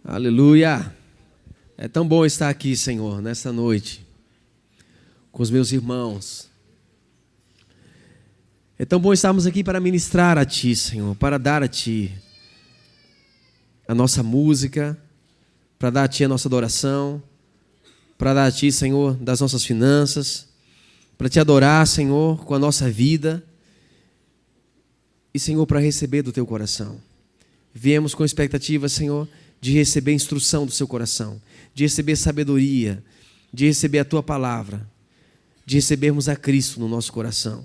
Aleluia! É tão bom estar aqui, Senhor, nessa noite, com os meus irmãos. É tão bom estarmos aqui para ministrar a Ti, Senhor, para dar a Ti a nossa música, para dar a Ti a nossa adoração, para dar a Ti, Senhor, das nossas finanças, para Te adorar, Senhor, com a nossa vida e, Senhor, para receber do Teu coração. Viemos com expectativa, Senhor, de receber instrução do Seu coração, de receber sabedoria, de receber a Tua palavra, de recebermos a Cristo no nosso coração,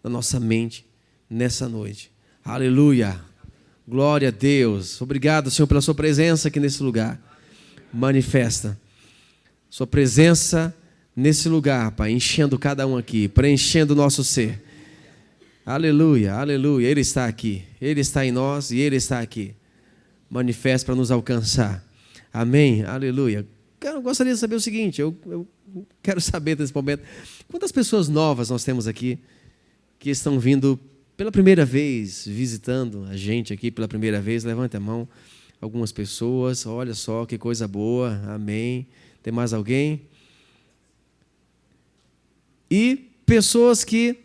na nossa mente, nessa noite. Aleluia! Glória a Deus! Obrigado, Senhor, pela Sua presença aqui nesse lugar. Manifesta Sua presença nesse lugar, Pai, enchendo cada um aqui, preenchendo o nosso ser. Aleluia, aleluia. Ele está aqui, Ele está em nós e Ele está aqui. Manifesta para nos alcançar. Amém, aleluia. Eu gostaria de saber o seguinte, eu quero saber nesse momento, quantas pessoas novas nós temos aqui que estão vindo pela primeira vez, visitando a gente aqui pela primeira vez? Levante a mão. Algumas pessoas, olha só que coisa boa, amém. Tem mais alguém? E pessoas que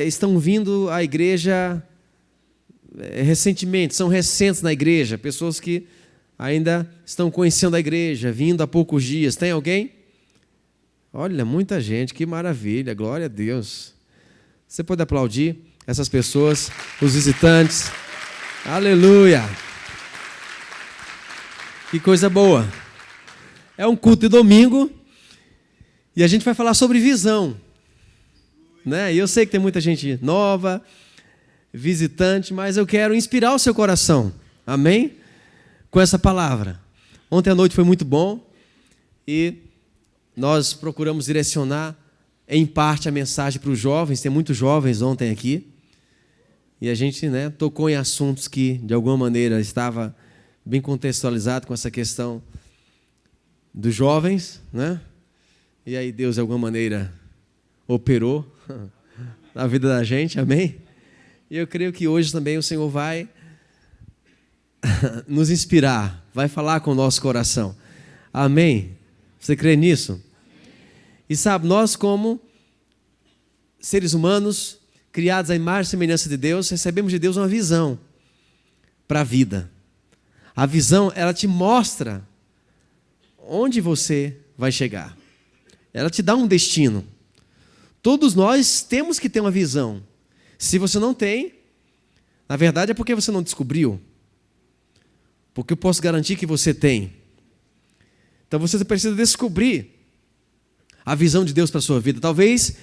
estão vindo à igreja recentemente, são recentes na igreja, pessoas que ainda estão conhecendo a igreja, vindo há poucos dias. Tem alguém? Olha, muita gente, que maravilha, glória a Deus. Você pode aplaudir essas pessoas, os visitantes. Aleluia! Que coisa boa. É um culto de domingo e a gente vai falar sobre visão, né? E eu sei que tem muita gente nova, visitante, mas eu quero inspirar o seu coração, amém? Com essa palavra. Ontem à noite foi muito bom e nós procuramos direcionar em parte a mensagem para os jovens. Tem muitos jovens ontem aqui e a gente, né, tocou em assuntos que de alguma maneira estava bem contextualizado com essa questão dos jovens, né? E aí Deus de alguma maneira operou na vida da gente, amém? E eu creio que hoje também o Senhor vai nos inspirar, vai falar com o nosso coração. Amém? Você crê nisso? E sabe, nós como seres humanos, criados à imagem e semelhança de Deus, recebemos de Deus uma visão para a vida. A visão, ela te mostra onde você vai chegar. Ela te dá um destino. Todos nós temos que ter uma visão. Se você não tem, na verdade é porque você não descobriu. Porque eu posso garantir que você tem. Então você precisa descobrir a visão de Deus para a sua vida. Talvez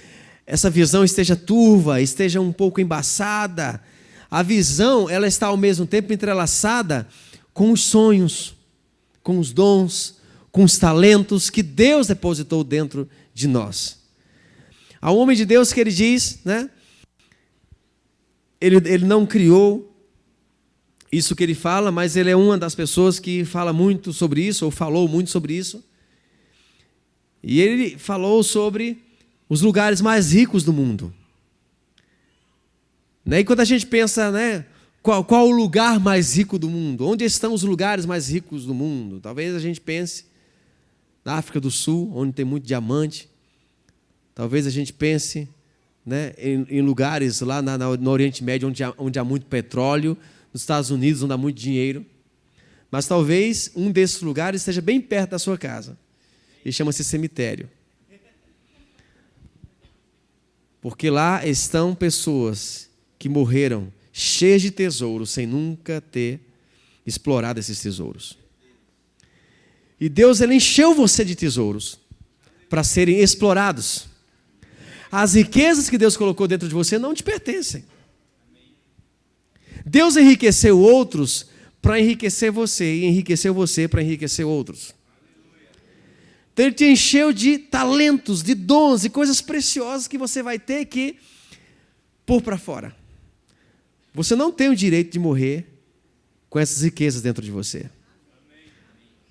essa visão esteja turva, esteja um pouco embaçada. A visão, ela está ao mesmo tempo entrelaçada com os sonhos, com os dons, com os talentos que Deus depositou dentro de nós. Há um homem de Deus que ele diz, né? Ele não criou isso que ele fala, mas ele é uma das pessoas que fala muito sobre isso, ou falou muito sobre isso. E ele falou sobre os lugares mais ricos do mundo. Né? E quando a gente pensa, né, qual o lugar mais rico do mundo? Onde estão os lugares mais ricos do mundo? Talvez a gente pense na África do Sul, onde tem muito diamante. Talvez a gente pense, né, em lugares lá no Oriente Médio, onde há muito petróleo, nos Estados Unidos, onde há muito dinheiro. Mas talvez um desses lugares esteja bem perto da sua casa. E chama-se cemitério. Porque lá estão pessoas que morreram cheias de tesouros, sem nunca ter explorado esses tesouros. E Deus, ele encheu você de tesouros para serem explorados. As riquezas que Deus colocou dentro de você não te pertencem. Deus enriqueceu outros para enriquecer você, e enriqueceu você para enriquecer outros. Então Ele te encheu de talentos, de dons e coisas preciosas que você vai ter que pôr para fora. Você não tem o direito de morrer com essas riquezas dentro de você.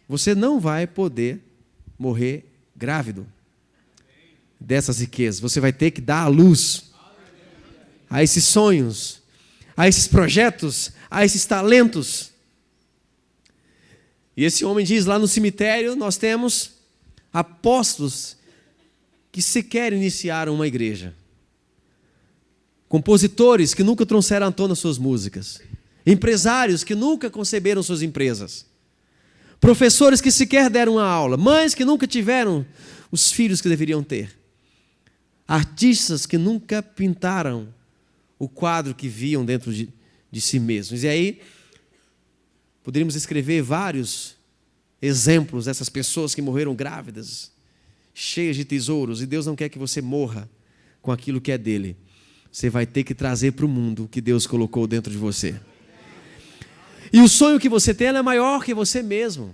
Você não vai poder morrer grávido dessas riquezas. Você vai ter que dar à luz a esses sonhos, a esses projetos, a esses talentos. E esse homem diz, lá no cemitério nós temos apóstolos que sequer iniciaram uma igreja. Compositores que nunca trouxeram à tona suas músicas. Empresários que nunca conceberam suas empresas. Professores que sequer deram uma aula. Mães que nunca tiveram os filhos que deveriam ter. Artistas que nunca pintaram o quadro que viam dentro de si mesmos. E aí, poderíamos escrever vários exemplos dessas pessoas que morreram grávidas, cheias de tesouros, e Deus não quer que você morra com aquilo que é dele. Você vai ter que trazer para o mundo o que Deus colocou dentro de você. E o sonho que você tem é maior que você mesmo.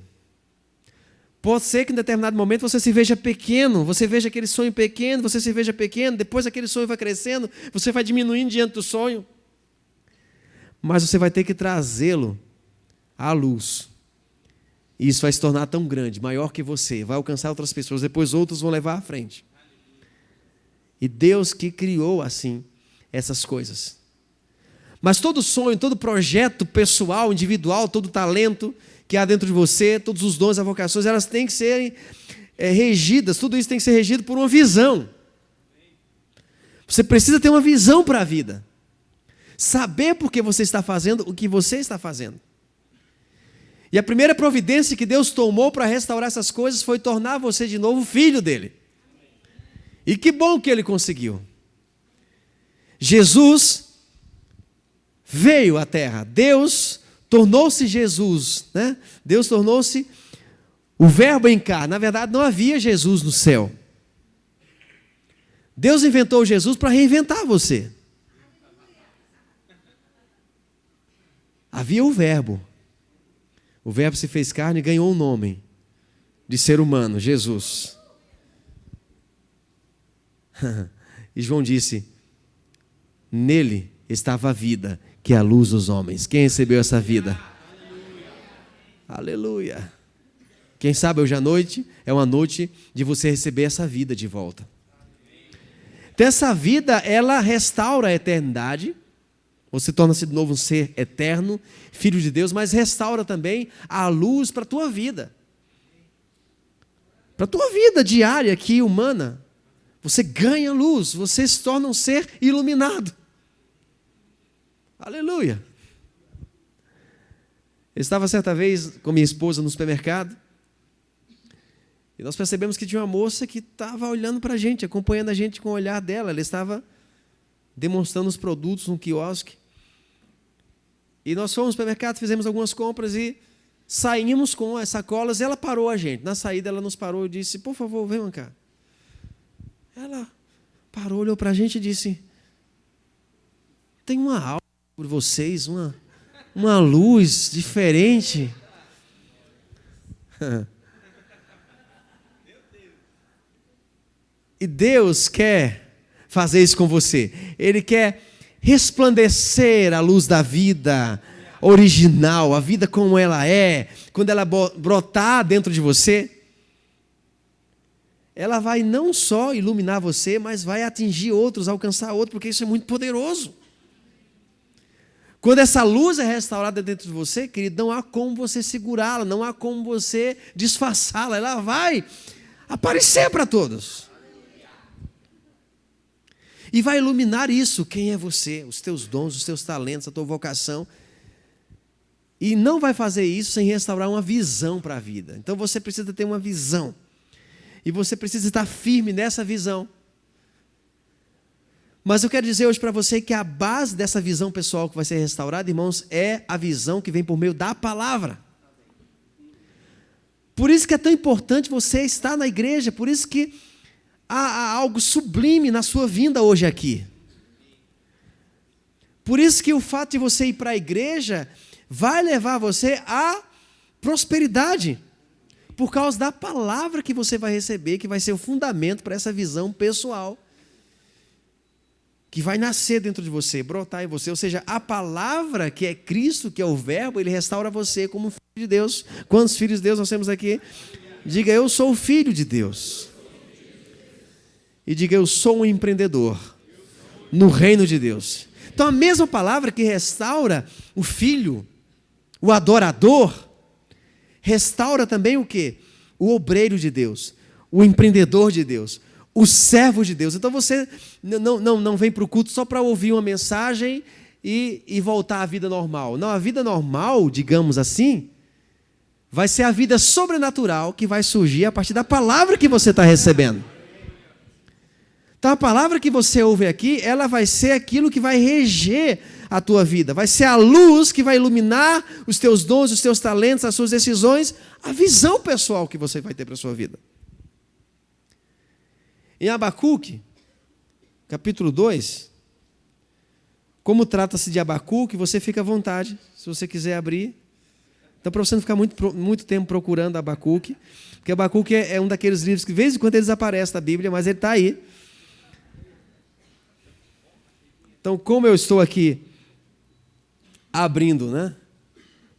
Pode ser que em determinado momento você se veja pequeno, você veja aquele sonho pequeno, você se veja pequeno, depois aquele sonho vai crescendo, você vai diminuindo diante do sonho. Mas você vai ter que trazê-lo à luz. E isso vai se tornar tão grande, maior que você, vai alcançar outras pessoas, depois outros vão levar à frente. E Deus que criou assim essas coisas. Mas todo sonho, todo projeto pessoal, individual, todo talento que há dentro de você, todos os dons, as vocações, elas têm que serem regidas, tudo isso tem que ser regido por uma visão. Você precisa ter uma visão para a vida. Saber por que você está fazendo o que você está fazendo. E a primeira providência que Deus tomou para restaurar essas coisas foi tornar você de novo filho dele. E que bom que ele conseguiu. Jesus veio à terra. Deus tornou-se Jesus, né? Deus tornou-se o Verbo em carne. Na verdade, não havia Jesus no céu. Deus inventou Jesus para reinventar você. Havia o Verbo. O Verbo se fez carne e ganhou um nome de ser humano, Jesus. E João disse, nele estava a vida, que é a luz dos homens. Quem recebeu essa vida? Aleluia. Aleluia. Quem sabe hoje à noite é uma noite de você receber essa vida de volta. Então essa vida, ela restaura a eternidade. Você torna-se de novo um ser eterno, filho de Deus, mas restaura também a luz para a tua vida. Para a tua vida diária aqui, humana. Você ganha luz, você se torna um ser iluminado. Aleluia. Eu estava certa vez com minha esposa no supermercado, e nós percebemos que tinha uma moça que estava olhando para a gente, acompanhando a gente com o olhar dela. Ela estava demonstrando os produtos no quiosque. E nós fomos no supermercado, fizemos algumas compras e saímos com as sacolas. Ela parou a gente. Na saída ela nos parou e disse, por favor, venham cá. Ela parou, olhou para a gente e disse, tem uma aura por vocês, uma luz diferente. E Deus quer fazer isso com você. Ele quer resplandecer a luz da vida original, a vida como ela é. Quando ela brotar dentro de você, ela vai não só iluminar você, mas vai atingir outros, alcançar outros, porque isso é muito poderoso. Quando essa luz é restaurada dentro de você, querido, não há como você segurá-la, não há como você disfarçá-la, ela vai aparecer para todos. E vai iluminar isso, quem é você, os teus dons, os teus talentos, a tua vocação. E não vai fazer isso sem restaurar uma visão para a vida. Então você precisa ter uma visão. E você precisa estar firme nessa visão. Mas eu quero dizer hoje para você que a base dessa visão pessoal que vai ser restaurada, irmãos, é a visão que vem por meio da palavra. Por isso que é tão importante você estar na igreja, por isso que há algo sublime na sua vinda hoje aqui. Por isso que o fato de você ir para a igreja vai levar você à prosperidade. Por causa da palavra que você vai receber, que vai ser o fundamento para essa visão pessoal. Que vai nascer dentro de você, brotar em você. Ou seja, a palavra que é Cristo, que é o Verbo, ele restaura você como filho de Deus. Quantos filhos de Deus nós temos aqui? Diga, eu sou o filho de Deus. E diga, eu sou um empreendedor no reino de Deus. Então a mesma palavra que restaura o filho, o adorador, restaura também o quê? O obreiro de Deus, o empreendedor de Deus, o servo de Deus. Então você não vem para o culto só para ouvir uma mensagem e voltar à vida normal. Não, a vida normal, digamos assim, vai ser a vida sobrenatural que vai surgir a partir da palavra que você está recebendo. Então a palavra que você ouve aqui, ela vai ser aquilo que vai reger a tua vida. Vai ser a luz que vai iluminar os teus dons, os teus talentos, as suas decisões, a visão pessoal que você vai ter para a sua vida. Em Abacuque, capítulo 2, como trata-se de Abacuque, você fica à vontade, se você quiser abrir. Então, para você não ficar muito tempo procurando Abacuque, porque Abacuque é um daqueles livros que de vez em quando eles aparecem na Bíblia, mas ele está aí. Então, como eu estou aqui abrindo, né,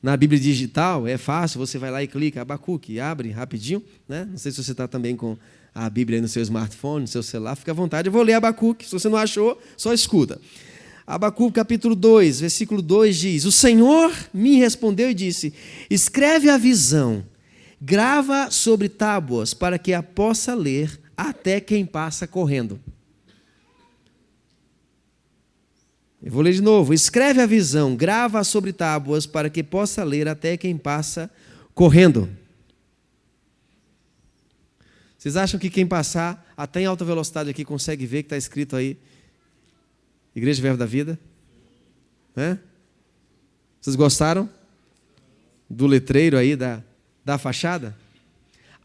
na Bíblia digital, é fácil, você vai lá e clica, Abacuque, abre rapidinho, né? Não sei se você está também com a Bíblia aí no seu smartphone, no seu celular, fica à vontade, eu vou ler Abacuque, se você não achou, só escuta. Abacuque capítulo 2, versículo 2 diz: O Senhor me respondeu e disse, escreve a visão, grava sobre tábuas, para que a possa ler até quem passa correndo. Eu vou ler de novo. Escreve a visão, grava sobre tábuas, para que possa ler até quem passa correndo. Vocês acham que quem passar até em alta velocidade aqui consegue ver que está escrito aí Igreja Verbo da Vida? É? Vocês gostaram do letreiro aí da fachada?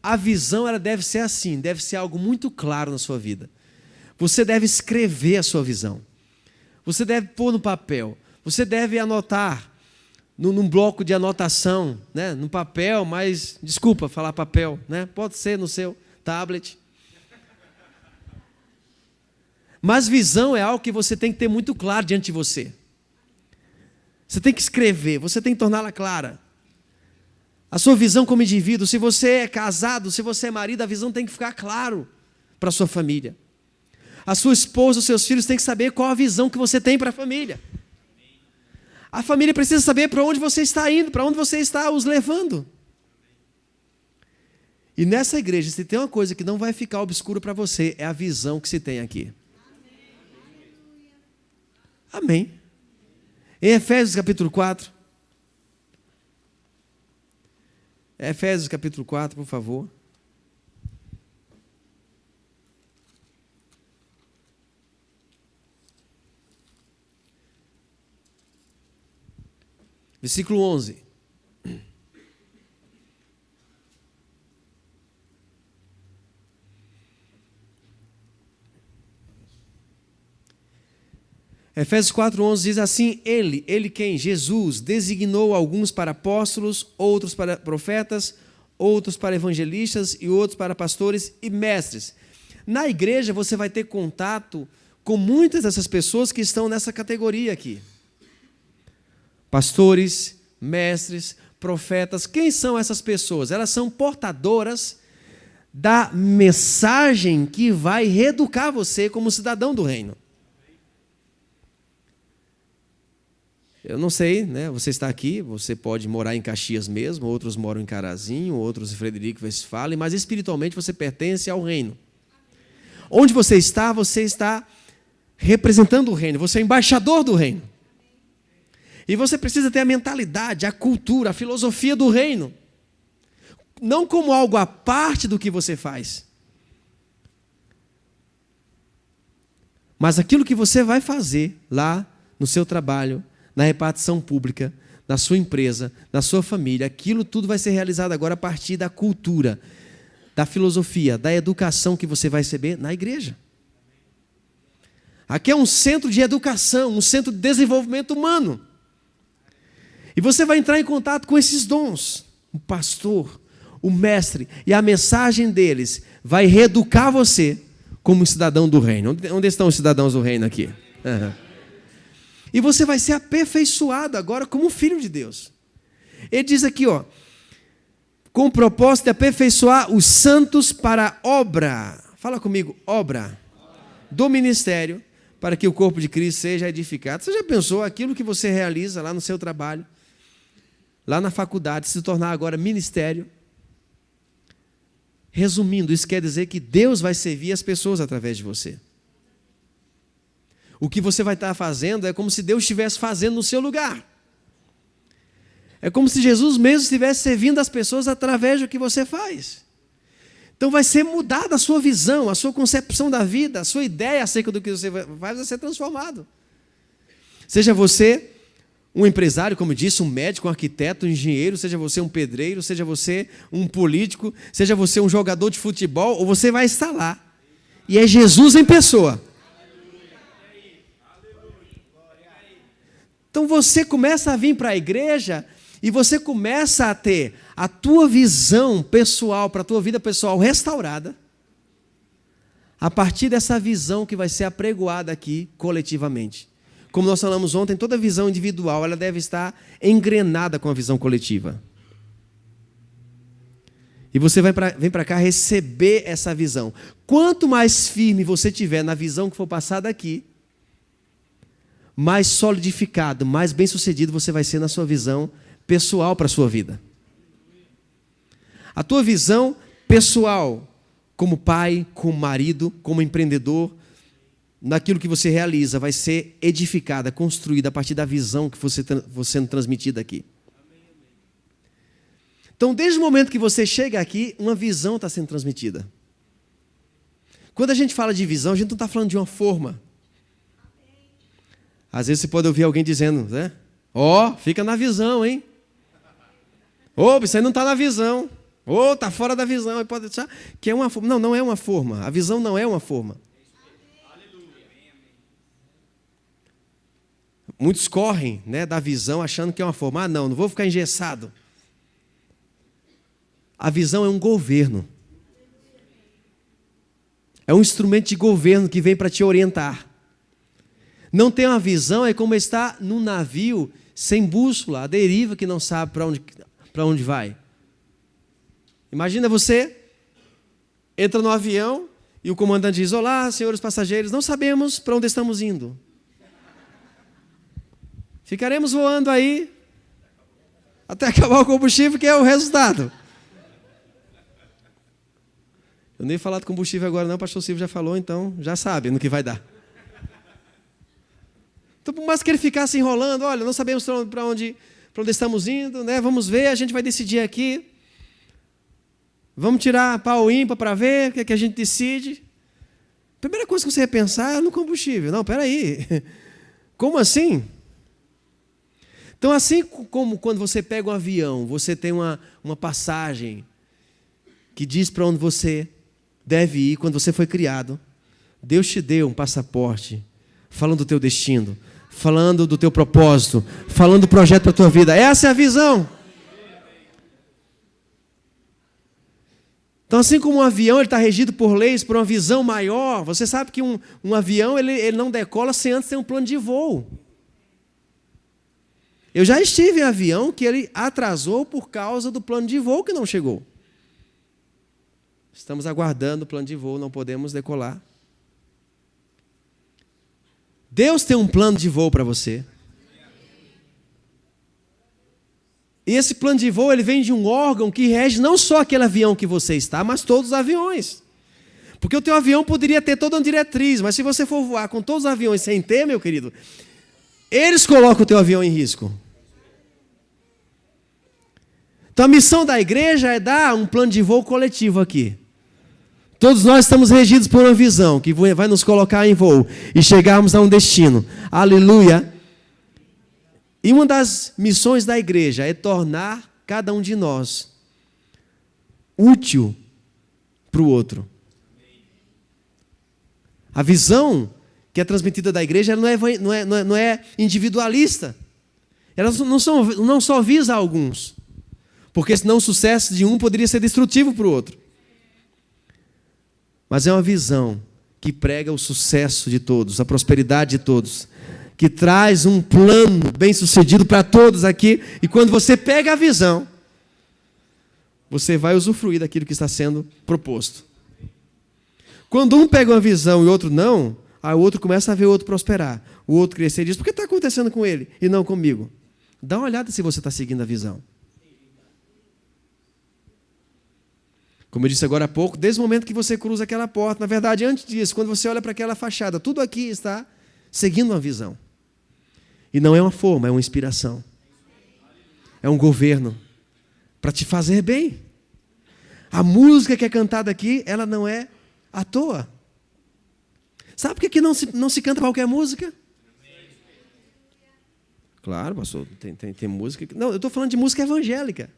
A visão ela deve ser assim, deve ser algo muito claro na sua vida. Você deve escrever a sua visão. Você deve pôr no papel. Você deve anotar num bloco de anotação, né? No papel, mas desculpa falar papel, né? Pode ser no seu tablet. Mas visão é algo que você tem que ter muito claro diante de você. Você tem que escrever, você tem que torná-la clara. A sua visão como indivíduo, se você é casado, se você é marido, a visão tem que ficar claro para a sua família. A sua esposa, os seus filhos têm que saber qual a visão que você tem para a família. A família precisa saber para onde você está indo, para onde você está os levando. E nessa igreja, se tem uma coisa que não vai ficar obscura para você, é a visão que se tem aqui. Amém. Em Efésios capítulo 4. Efésios capítulo 4, por favor. Versículo 11. Efésios 4:11 diz assim: Ele quem? Jesus, designou alguns para apóstolos, outros para profetas, outros para evangelistas e outros para pastores e mestres. Na igreja você vai ter contato com muitas dessas pessoas que estão nessa categoria aqui. Pastores, mestres, profetas. Quem são essas pessoas? Elas são portadoras da mensagem que vai reeducar você como cidadão do reino. Eu não sei, né? Você está aqui, você pode morar em Caxias mesmo, outros moram em Carazinho, outros em Frederico Westphalen, mas espiritualmente você pertence ao reino. Onde você está representando o reino, você é embaixador do reino. E você precisa ter a mentalidade, a cultura, a filosofia do reino. Não como algo à parte do que você faz. Mas aquilo que você vai fazer lá no seu trabalho, na repartição pública, na sua empresa, na sua família, aquilo tudo vai ser realizado agora a partir da cultura, da filosofia, da educação que você vai receber na igreja. Aqui é um centro de educação, um centro de desenvolvimento humano. E você vai entrar em contato com esses dons. O pastor, o mestre, e a mensagem deles vai reeducar você como um cidadão do reino. Onde estão os cidadãos do reino aqui? Uhum. E você vai ser aperfeiçoado agora como filho de Deus. Ele diz aqui, ó, com o propósito de aperfeiçoar os santos para a obra. Fala comigo, obra. Do ministério, para que o corpo de Cristo seja edificado. Você já pensou aquilo que você realiza lá no seu trabalho? lá na faculdade, se tornar agora ministério. Resumindo, isso quer dizer que Deus vai servir as pessoas através de você. O que você vai estar fazendo é como se Deus estivesse fazendo no seu lugar. É como se Jesus mesmo estivesse servindo as pessoas através do que você faz. Então vai ser mudada a sua visão, a sua concepção da vida, a sua ideia acerca do que você faz vai ser transformado. Seja você um empresário, como eu disse, um médico, um arquiteto, um engenheiro, seja você um pedreiro, seja você um político, seja você um jogador de futebol, ou você vai estar lá. E é Jesus em pessoa. Então você começa a vir para a igreja e você começa a ter a tua visão pessoal, para a tua vida pessoal restaurada, a partir dessa visão que vai ser apregoada aqui coletivamente. Como nós falamos ontem, toda visão individual ela deve estar engrenada com a visão coletiva. E você vem para cá receber essa visão. Quanto mais firme você tiver na visão que for passada aqui, mais solidificado, mais bem-sucedido você vai ser na sua visão pessoal para a sua vida. A tua visão pessoal, como pai, como marido, como empreendedor, naquilo que você realiza, vai ser edificada, construída a partir da visão que você sendo transmitida aqui. Então, desde o momento que você chega aqui, uma visão está sendo transmitida. Quando a gente fala de visão, a gente não está falando de uma forma. Às vezes você pode ouvir alguém dizendo, né? Fica na visão, hein? Isso aí não está na visão. Está fora da visão. Pode achar que é uma forma. Não, não é uma forma. A visão não é uma forma. Muitos correm, né, da visão achando que é uma forma. Não vou ficar engessado. A visão é um governo. É um instrumento de governo que vem para te orientar. Não ter uma visão é como estar num navio sem bússola, a deriva, que não sabe para onde vai. Imagina você entra no avião e o comandante diz: olá, senhores passageiros, não sabemos para onde estamos indo. Ficaremos voando aí até acabar o combustível, que é o resultado. Eu nem ia falar de combustível agora não, o pastor Silvio já falou, então já sabe no que vai dar. Então, por mais que ele ficasse enrolando, olha, não sabemos para onde estamos indo, né? Vamos ver, a gente vai decidir aqui. Vamos tirar pau ímpar para ver o que a gente decide. A primeira coisa que você ia pensar é no combustível. Não, peraí. Como assim? Então, assim como quando você pega um avião, você tem uma passagem que diz para onde você deve ir. Quando você foi criado, Deus te deu um passaporte falando do teu destino, falando do teu propósito, falando do projeto para a tua vida. Essa é a visão. Então, assim como um avião está regido por leis, por uma visão maior, você sabe que um avião ele não decola sem antes ter um plano de voo. Eu já estive em avião que ele atrasou por causa do plano de voo que não chegou. Estamos aguardando o plano de voo, não podemos decolar. Deus tem um plano de voo para você. E esse plano de voo ele vem de um órgão que rege não só aquele avião que você está, mas todos os aviões. Porque o teu avião poderia ter toda uma diretriz, mas se você for voar com todos os aviões sem ter, meu querido, eles colocam o teu avião em risco. Então a missão da igreja é dar um plano de voo coletivo aqui. Todos nós estamos regidos por uma visão que vai nos colocar em voo e chegarmos a um destino. Aleluia! E uma das missões da igreja é tornar cada um de nós útil para o outro. A visão que é transmitida da igreja ela não é individualista. Ela não só visa alguns. Porque senão o sucesso de um poderia ser destrutivo para o outro. Mas é uma visão que prega o sucesso de todos, a prosperidade de todos, que traz um plano bem-sucedido para todos aqui. E quando você pega a visão, você vai usufruir daquilo que está sendo proposto. Quando um pega uma visão e o outro não, aí o outro começa a ver o outro prosperar, o outro crescer e diz: por que está acontecendo com ele e não comigo? Dá uma olhada se você está seguindo a visão. Como eu disse agora há pouco, desde o momento que você cruza aquela porta, na verdade, antes disso, quando você olha para aquela fachada, tudo aqui está seguindo uma visão. E não é uma forma, é uma inspiração. É um governo para te fazer bem. A música que é cantada aqui, ela não é à toa. Sabe por que aqui não se canta qualquer música? Claro, pastor, tem música... Não, eu estou falando de música evangélica.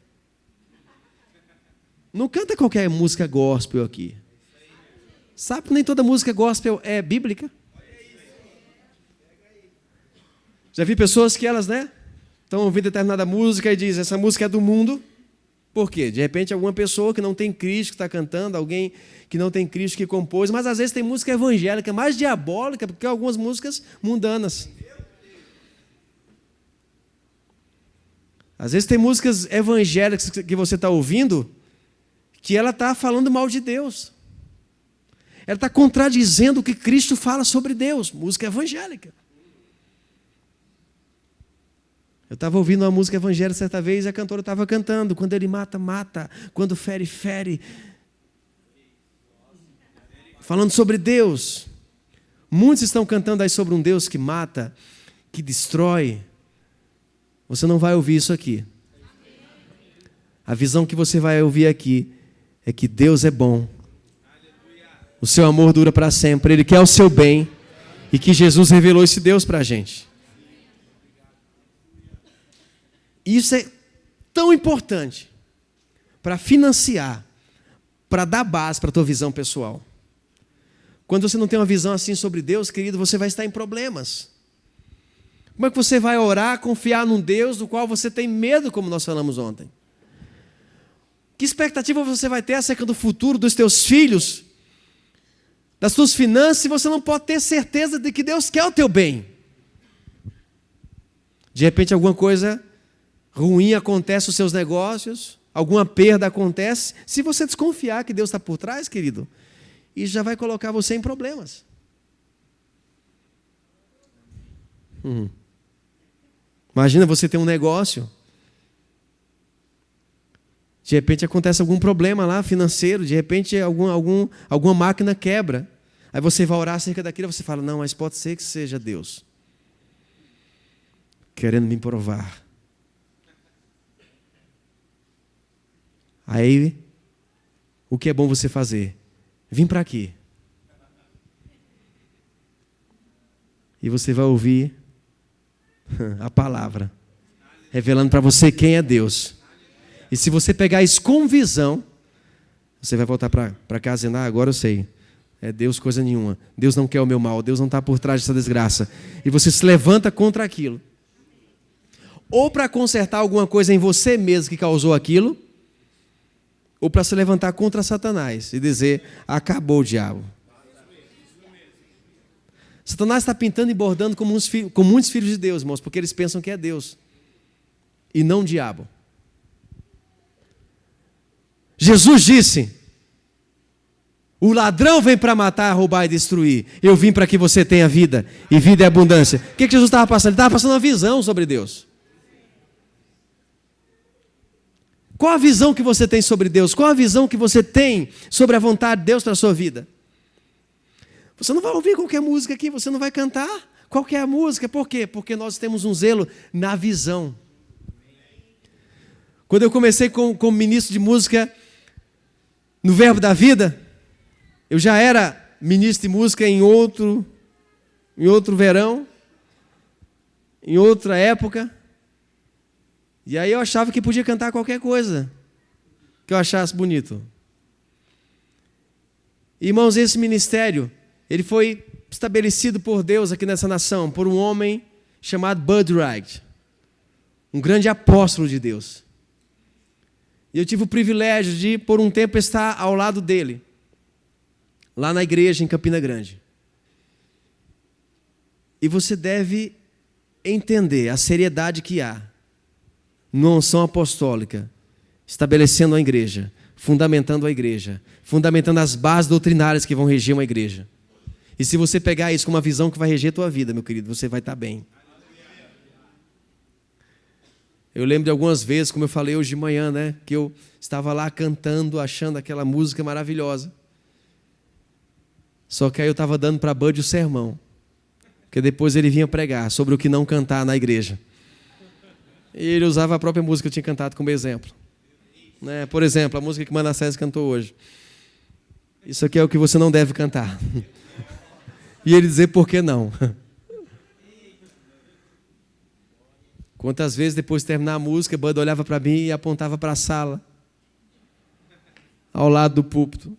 Não canta qualquer música gospel aqui. Sabe que nem toda música gospel é bíblica? Já vi pessoas que elas, estão ouvindo determinada música e dizem, essa música é do mundo. Por quê? De repente alguma pessoa que não tem Cristo que está cantando, alguém que não tem Cristo que compôs, mas às vezes tem música evangélica, mais diabólica do que algumas músicas mundanas. Às vezes tem músicas evangélicas que você está ouvindo, que ela está falando mal de Deus. Ela está contradizendo o que Cristo fala sobre Deus, música evangélica. Eu estava ouvindo uma música evangélica certa vez e a cantora estava cantando, quando ele mata, mata, quando fere, fere. Falando sobre Deus. Muitos estão cantando aí sobre um Deus que mata, que destrói. Você não vai ouvir isso aqui. A visão que você vai ouvir aqui é que Deus é bom. O seu amor dura para sempre. Ele quer o seu bem. E que Jesus revelou esse Deus para a gente. Isso é tão importante para financiar, para dar base para a tua visão pessoal. Quando você não tem uma visão assim sobre Deus, querido, você vai estar em problemas. Como é que você vai orar, confiar num Deus do qual você tem medo, como nós falamos ontem? Que expectativa você vai ter acerca do futuro dos teus filhos, das tuas finanças, se você não pode ter certeza de que Deus quer o teu bem? De repente alguma coisa ruim acontece nos seus negócios, alguma perda acontece, se você desconfiar que Deus está por trás, querido, isso já vai colocar você em problemas. Imagina você ter um negócio, de repente acontece algum problema lá financeiro, de repente alguma máquina quebra, aí você vai orar acerca daquilo e você fala, não, mas pode ser que seja Deus querendo me provar. Aí, o que é bom você fazer? Vim para aqui. E você vai ouvir a palavra, revelando para você quem é Deus. E se você pegar isso com visão, você vai voltar para casa e dizer, agora eu sei. É Deus coisa nenhuma. Deus não quer o meu mal. Deus não está por trás dessa desgraça. E você se levanta contra aquilo. Ou para consertar alguma coisa em você mesmo que causou aquilo, ou para se levantar contra Satanás e dizer, acabou o diabo. Satanás está pintando e bordando com muitos filhos de Deus, irmãos, porque eles pensam que é Deus e não o diabo. Jesus disse, o ladrão vem para matar, roubar e destruir. Eu vim para que você tenha vida, e vida é abundância. O que Jesus estava passando? Ele estava passando uma visão sobre Deus. Qual a visão que você tem sobre Deus? Qual a visão que você tem sobre a vontade de Deus para a sua vida? Você não vai ouvir qualquer música aqui, você não vai cantar qualquer música. Por quê? Porque nós temos um zelo na visão. Quando eu comecei como ministro de música no Verbo da Vida, eu já era ministro de música em outro verão, em outra época. E aí eu achava que podia cantar qualquer coisa que eu achasse bonito. Irmãos, esse ministério, ele foi estabelecido por Deus aqui nessa nação, por um homem chamado Bud Wright, um grande apóstolo de Deus. E eu tive o privilégio de, por um tempo, estar ao lado dele, lá na igreja em Campina Grande. E você deve entender a seriedade que há numa unção apostólica, estabelecendo a igreja, fundamentando as bases doutrinárias que vão reger uma igreja. E se você pegar isso com uma visão que vai reger a tua vida, meu querido, você vai estar bem. Eu lembro de algumas vezes, como eu falei hoje de manhã, né, que eu estava lá cantando, achando aquela música maravilhosa. Só que aí eu estava dando para Bud o sermão, porque depois ele vinha pregar sobre o que não cantar na igreja. E ele usava a própria música que eu tinha cantado como exemplo. Né? Por exemplo, a música que Manassés cantou hoje. Isso aqui é o que você não deve cantar. E ele dizer por que não. Quantas vezes depois de terminar a música, Bud olhava para mim e apontava para a sala, ao lado do púlpito.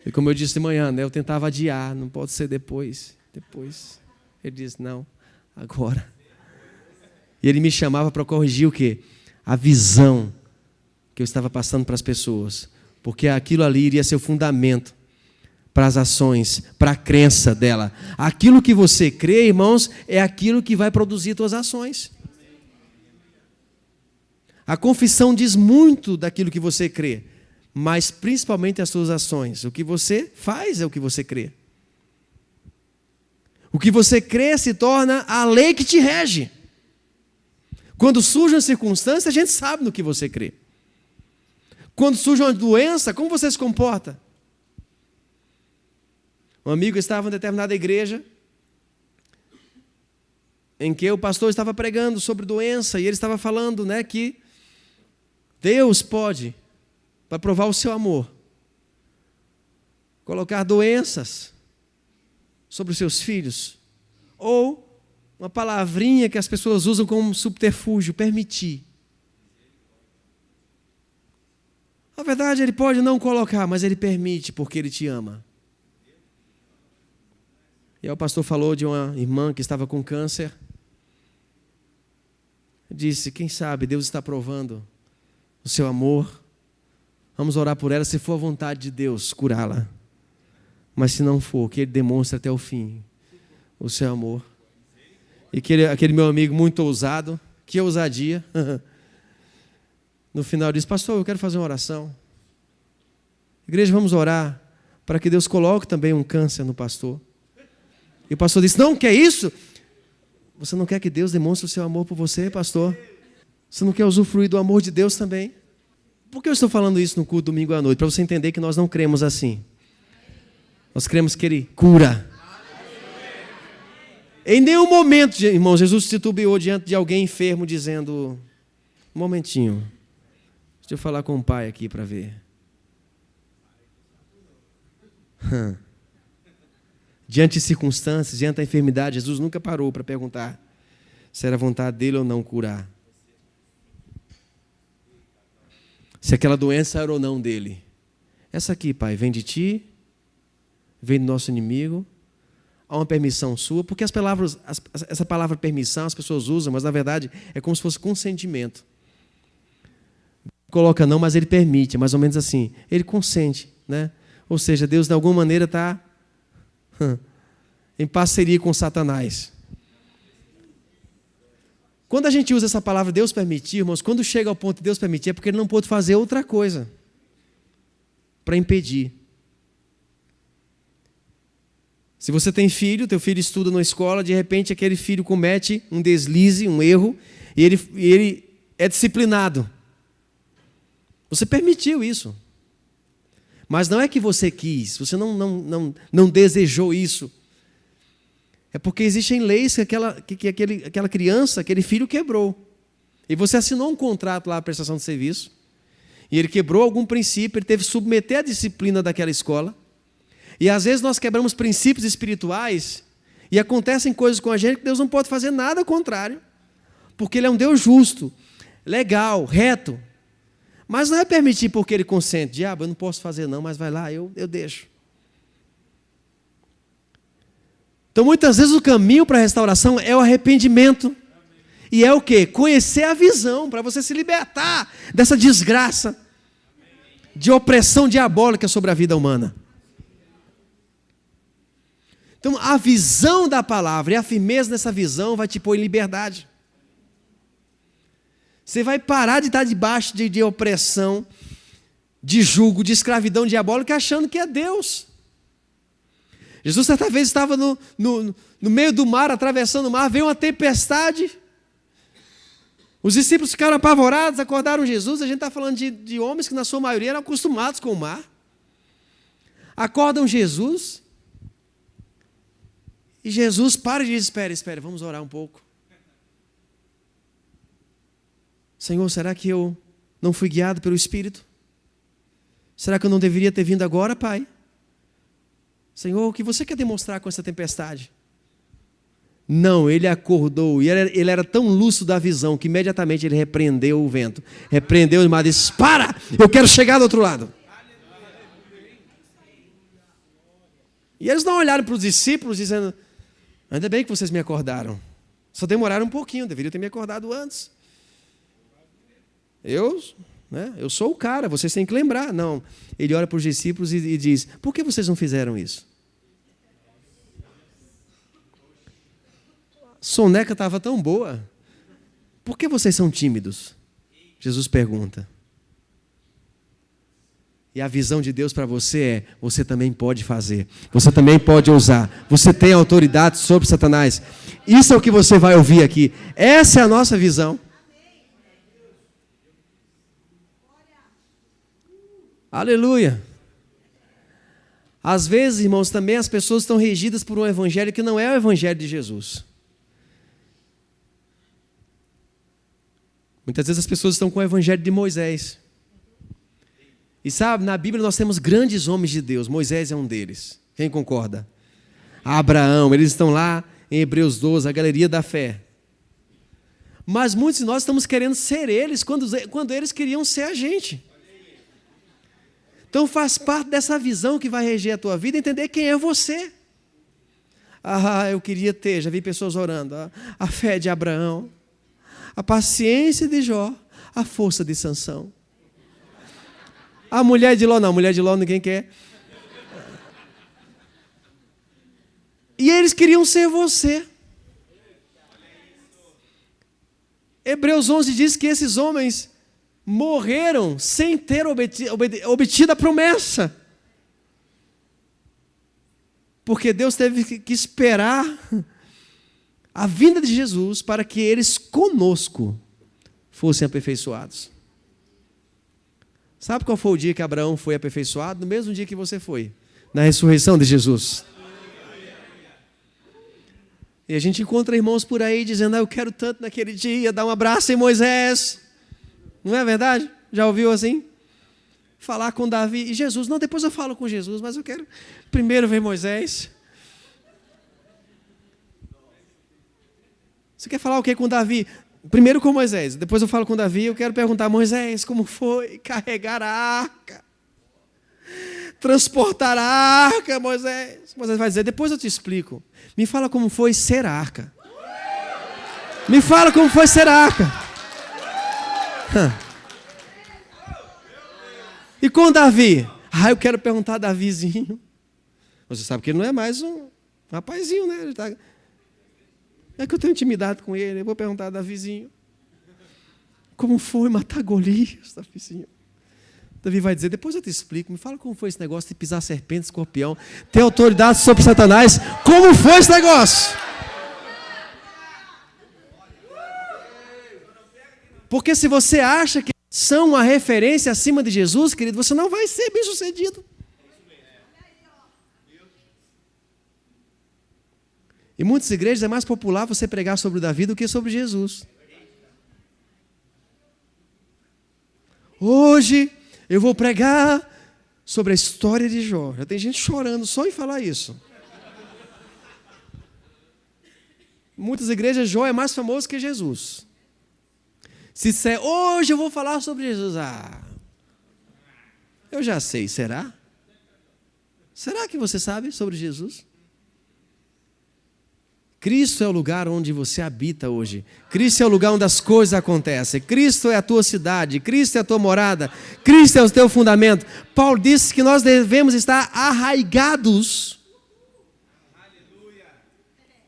E como eu disse de manhã, né, eu tentava adiar, não pode ser depois. Ele disse, não, agora. E ele me chamava para corrigir o quê? A visão que eu estava passando para as pessoas. Porque aquilo ali iria ser o fundamento para as ações, para a crença dela. Aquilo que você crê, irmãos, é aquilo que vai produzir suas ações. A confissão diz muito daquilo que você crê, mas principalmente as suas ações. O que você faz é o que você crê. O que você crê se torna a lei que te rege. Quando surge uma circunstância, a gente sabe no que você crê. Quando surge uma doença, como você se comporta? Um amigo estava em determinada igreja em que o pastor estava pregando sobre doença e ele estava falando, né, que Deus pode, para provar o seu amor, colocar doenças sobre os seus filhos, ou uma palavrinha que as pessoas usam como subterfúgio, permitir. Na verdade, ele pode não colocar, mas ele permite porque ele te ama. E aí o pastor falou de uma irmã que estava com câncer. Disse, quem sabe Deus está provando o seu amor. Vamos orar por ela, se for a vontade de Deus, curá-la. Mas se não for, que Ele demonstre até o fim o seu amor. E que aquele meu amigo muito ousado, que ousadia, no final disse, pastor, eu quero fazer uma oração. Igreja, vamos orar para que Deus coloque também um câncer no pastor. E o pastor disse, não, que é isso? Você não quer que Deus demonstre o seu amor por você, pastor? Você não quer usufruir do amor de Deus também? Por que eu estou falando isso no culto domingo à noite? Para você entender que nós não cremos assim. Nós cremos que Ele cura. Em nenhum momento, irmão, Jesus titubeou diante de alguém enfermo, dizendo, um momentinho, deixa eu falar com o pai aqui para ver. Diante de circunstâncias, diante da enfermidade, Jesus nunca parou para perguntar se era vontade dele ou não curar. Se aquela doença era ou não dele. Essa aqui, pai, vem de ti, vem do nosso inimigo, há uma permissão sua, porque essa palavra permissão as pessoas usam, mas na verdade é como se fosse consentimento. Coloca não, mas ele permite, é mais ou menos assim, ele consente, né? Ou seja, Deus de alguma maneira está em parceria com Satanás. Quando a gente usa essa palavra Deus permitir, irmãos, quando chega ao ponto de Deus permitir, é porque Ele não pôde fazer outra coisa para impedir. Se você tem filho, teu filho estuda na escola, de repente aquele filho comete um deslize, um erro, e ele é disciplinado. Você permitiu isso. Mas não é que você quis, você não desejou isso. É porque existem leis que aquela criança, aquele filho quebrou. E você assinou um contrato lá, a prestação de serviço, e ele quebrou algum princípio, ele teve que submeter a disciplina daquela escola. E às vezes nós quebramos princípios espirituais e acontecem coisas com a gente que Deus não pode fazer nada ao contrário. Porque Ele é um Deus justo, legal, reto. Mas não é permitir porque Ele consente. Diabo, eu não posso fazer não, mas vai lá, eu deixo. Então muitas vezes o caminho para a restauração é o arrependimento. E é o quê? Conhecer a visão, para você se libertar dessa desgraça de opressão diabólica sobre a vida humana. Então, a visão da palavra e a firmeza dessa visão vai te pôr em liberdade. Você vai parar de estar debaixo de opressão, de jugo, de escravidão diabólica, achando que é Deus. Jesus certa vez estava no meio do mar, atravessando o mar, veio uma tempestade. Os discípulos ficaram apavorados, acordaram Jesus. A gente está falando de homens que na sua maioria eram acostumados com o mar. Acordam Jesus. E Jesus para e diz, espera, vamos orar um pouco. Senhor, será que eu não fui guiado pelo Espírito? Será que eu não deveria ter vindo agora, Pai? Senhor, o que você quer demonstrar com essa tempestade? Não, ele acordou, e ele era tão lúcido da visão, que imediatamente ele repreendeu o vento, repreendeu o mar e disse, para, eu quero chegar do outro lado. E eles não olharam para os discípulos dizendo, ainda bem que vocês me acordaram, só demoraram um pouquinho, deveriam ter me acordado antes. Eu sou o cara, vocês têm que lembrar. Não, ele olha para os discípulos e diz, por que vocês não fizeram isso? A soneca estava tão boa, por que vocês são tímidos? Jesus pergunta. E a visão de Deus para você é, você também pode fazer, você também pode ousar, você tem autoridade sobre Satanás. Isso é o que você vai ouvir aqui, essa é a nossa visão. Aleluia. Às vezes, irmãos, também as pessoas estão regidas por um evangelho que não é o evangelho de Jesus. Muitas vezes as pessoas estão com o evangelho de Moisés. E sabe, na Bíblia nós temos grandes homens de Deus, Moisés é um deles. Quem concorda? Abraão, eles estão lá em Hebreus 12, a galeria da fé. Mas muitos de nós estamos querendo ser eles, quando eles queriam ser a gente. Então faz parte dessa visão que vai reger a tua vida, entender quem é você. Eu queria ter, já vi pessoas orando, a fé de Abraão, a paciência de Jó, a força de Sansão. A mulher de Ló, não, mulher de Ló ninguém quer. E eles queriam ser você. Hebreus 11 diz que esses homens morreram sem ter obtido a promessa. Porque Deus teve que esperar a vinda de Jesus para que eles conosco fossem aperfeiçoados. Sabe qual foi o dia que Abraão foi aperfeiçoado? No mesmo dia que você foi, na ressurreição de Jesus. E a gente encontra irmãos por aí dizendo, eu quero tanto naquele dia, dar um abraço em Moisés. Não é verdade? Já ouviu assim? Falar com Davi e Jesus. Não, depois eu falo com Jesus, mas eu quero primeiro ver Moisés. Você quer falar o que com Davi? Primeiro com Moisés, depois eu falo com Davi. Eu quero perguntar, Moisés, como foi carregar a arca? Transportar a arca, Moisés. Moisés vai dizer, depois eu te explico. Me fala como foi ser a arca. Me fala como foi ser a arca. E com Davi? Eu quero perguntar a Davizinho. Você sabe que ele não é mais um rapazinho, né? Ele tá... É que eu tenho intimidade com ele. Eu vou perguntar a Davizinho. Como foi matar Golias, Davizinho? Davi vai dizer, depois eu te explico. Me fala como foi esse negócio de pisar serpente, escorpião, ter autoridade sobre Satanás. Como foi esse negócio? Porque se você acha que são uma referência acima de Jesus, querido, você não vai ser bem sucedido. Em muitas igrejas é mais popular você pregar sobre Davi do que sobre Jesus. Hoje eu vou pregar sobre a história de Jó. Já tem gente chorando só em falar isso. Em muitas igrejas Jó é mais famoso que Jesus. Se disser, hoje eu vou falar sobre Jesus. Eu já sei, será? Será que você sabe sobre Jesus? Cristo é o lugar onde você habita hoje. Cristo é o lugar onde as coisas acontecem. Cristo é a tua cidade. Cristo é a tua morada. Cristo é o teu fundamento. Paulo disse que nós devemos estar arraigados.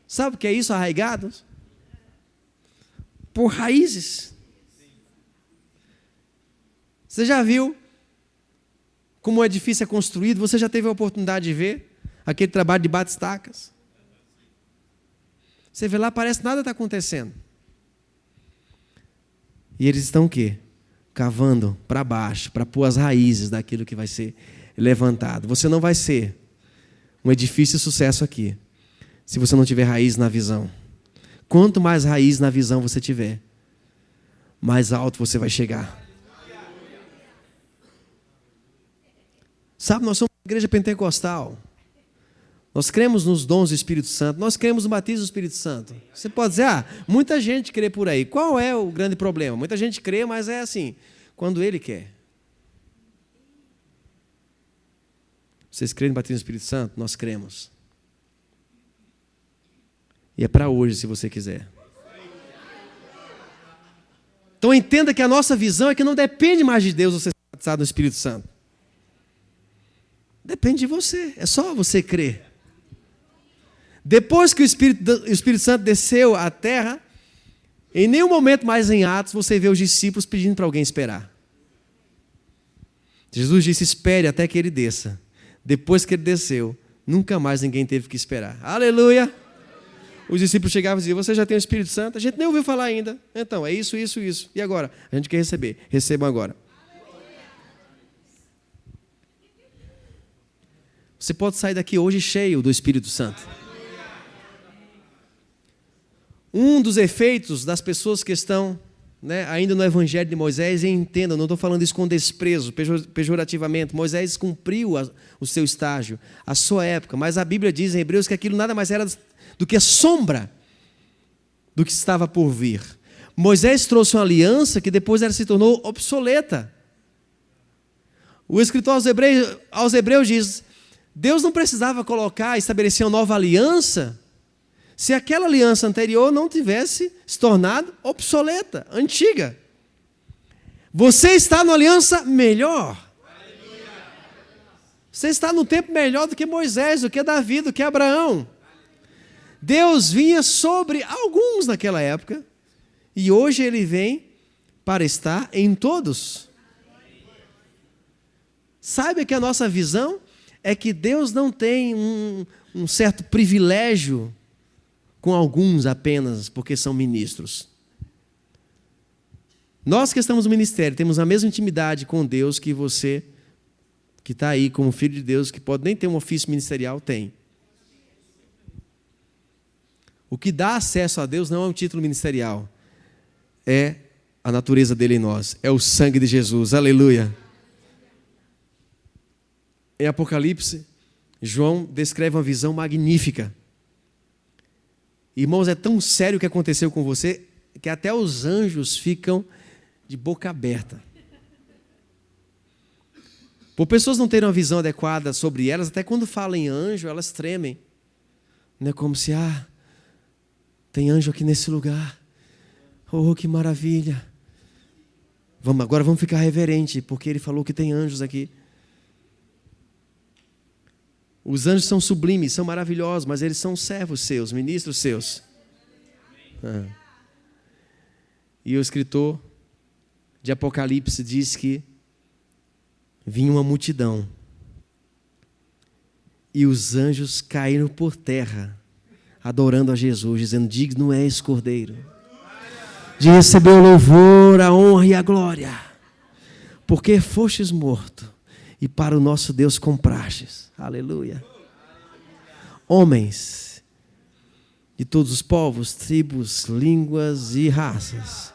Sabe o que é isso, arraigados? Por raízes. Você já viu como o edifício é construído? Você já teve a oportunidade de ver? aquele trabalho de bate-estacas. Você vê lá, parece que nada está acontecendo. E eles estão o quê? Cavando para baixo, para pôr as raízes daquilo que vai ser levantado. Você não vai ser um edifício de sucesso aqui, se você não tiver raiz na visão. Quanto mais raiz na visão você tiver, mais alto você vai chegar. Sabe, nós somos uma igreja pentecostal. Nós cremos nos dons do Espírito Santo. Nós cremos no batismo do Espírito Santo. Você pode dizer, muita gente crê por aí. Qual é o grande problema? Muita gente crê, mas é assim, quando ele quer. Vocês creem no batismo do Espírito Santo? Nós cremos. E é para hoje, se você quiser. Então entenda que a nossa visão é que não depende mais de Deus você ser batizado no Espírito Santo. Depende de você. É só você crer. Depois que o Espírito Santo desceu à terra, em nenhum momento mais em Atos você vê os discípulos pedindo para alguém esperar. Jesus disse, espere até que ele desça. Depois que ele desceu, nunca mais ninguém teve que esperar. Aleluia! Os discípulos chegavam e diziam, você já tem o Espírito Santo? A gente nem ouviu falar ainda. Então, é isso, isso, isso. E agora? A gente quer receber. Recebam agora. Você pode sair daqui hoje cheio do Espírito Santo. Um dos efeitos das pessoas que estão ainda no Evangelho de Moisés, e entendam, não estou falando isso com desprezo, pejorativamente. Moisés cumpriu o seu estágio, a sua época, mas a Bíblia diz em Hebreus que aquilo nada mais era do que a sombra do que estava por vir. Moisés trouxe uma aliança que depois ela se tornou obsoleta. O escritor aos Hebreus diz, Deus não precisava estabelecer uma nova aliança, se aquela aliança anterior não tivesse se tornado obsoleta, antiga. Você está numa aliança melhor. Você está num tempo melhor do que Moisés, do que Davi, do que Abraão. Deus vinha sobre alguns naquela época, e hoje ele vem para estar em todos. Saiba que a nossa visão é que Deus não tem um certo privilégio com alguns apenas porque são ministros. Nós que estamos no ministério temos a mesma intimidade com Deus que você, que está aí como filho de Deus, que pode nem ter um ofício ministerial, tem. O que dá acesso a Deus não é um título ministerial, é a natureza dele em nós, é o sangue de Jesus, aleluia. Em Apocalipse, João descreve uma visão magnífica. Irmãos, é tão sério o que aconteceu com você, que até os anjos ficam de boca aberta. Por pessoas não terem uma visão adequada sobre elas, até quando falam em anjo, elas tremem. Não é como se, tem anjo aqui nesse lugar. Oh, que maravilha. Agora vamos ficar reverente, porque ele falou que tem anjos aqui. Os anjos são sublimes, são maravilhosos, mas eles são servos seus, ministros seus. E o escritor de Apocalipse diz que vinha uma multidão e os anjos caíram por terra, adorando a Jesus, dizendo, digno és, Cordeiro, de receber o louvor, a honra e a glória, porque fostes morto e para o nosso Deus comprastes. Aleluia. Homens de todos os povos, tribos, línguas e raças.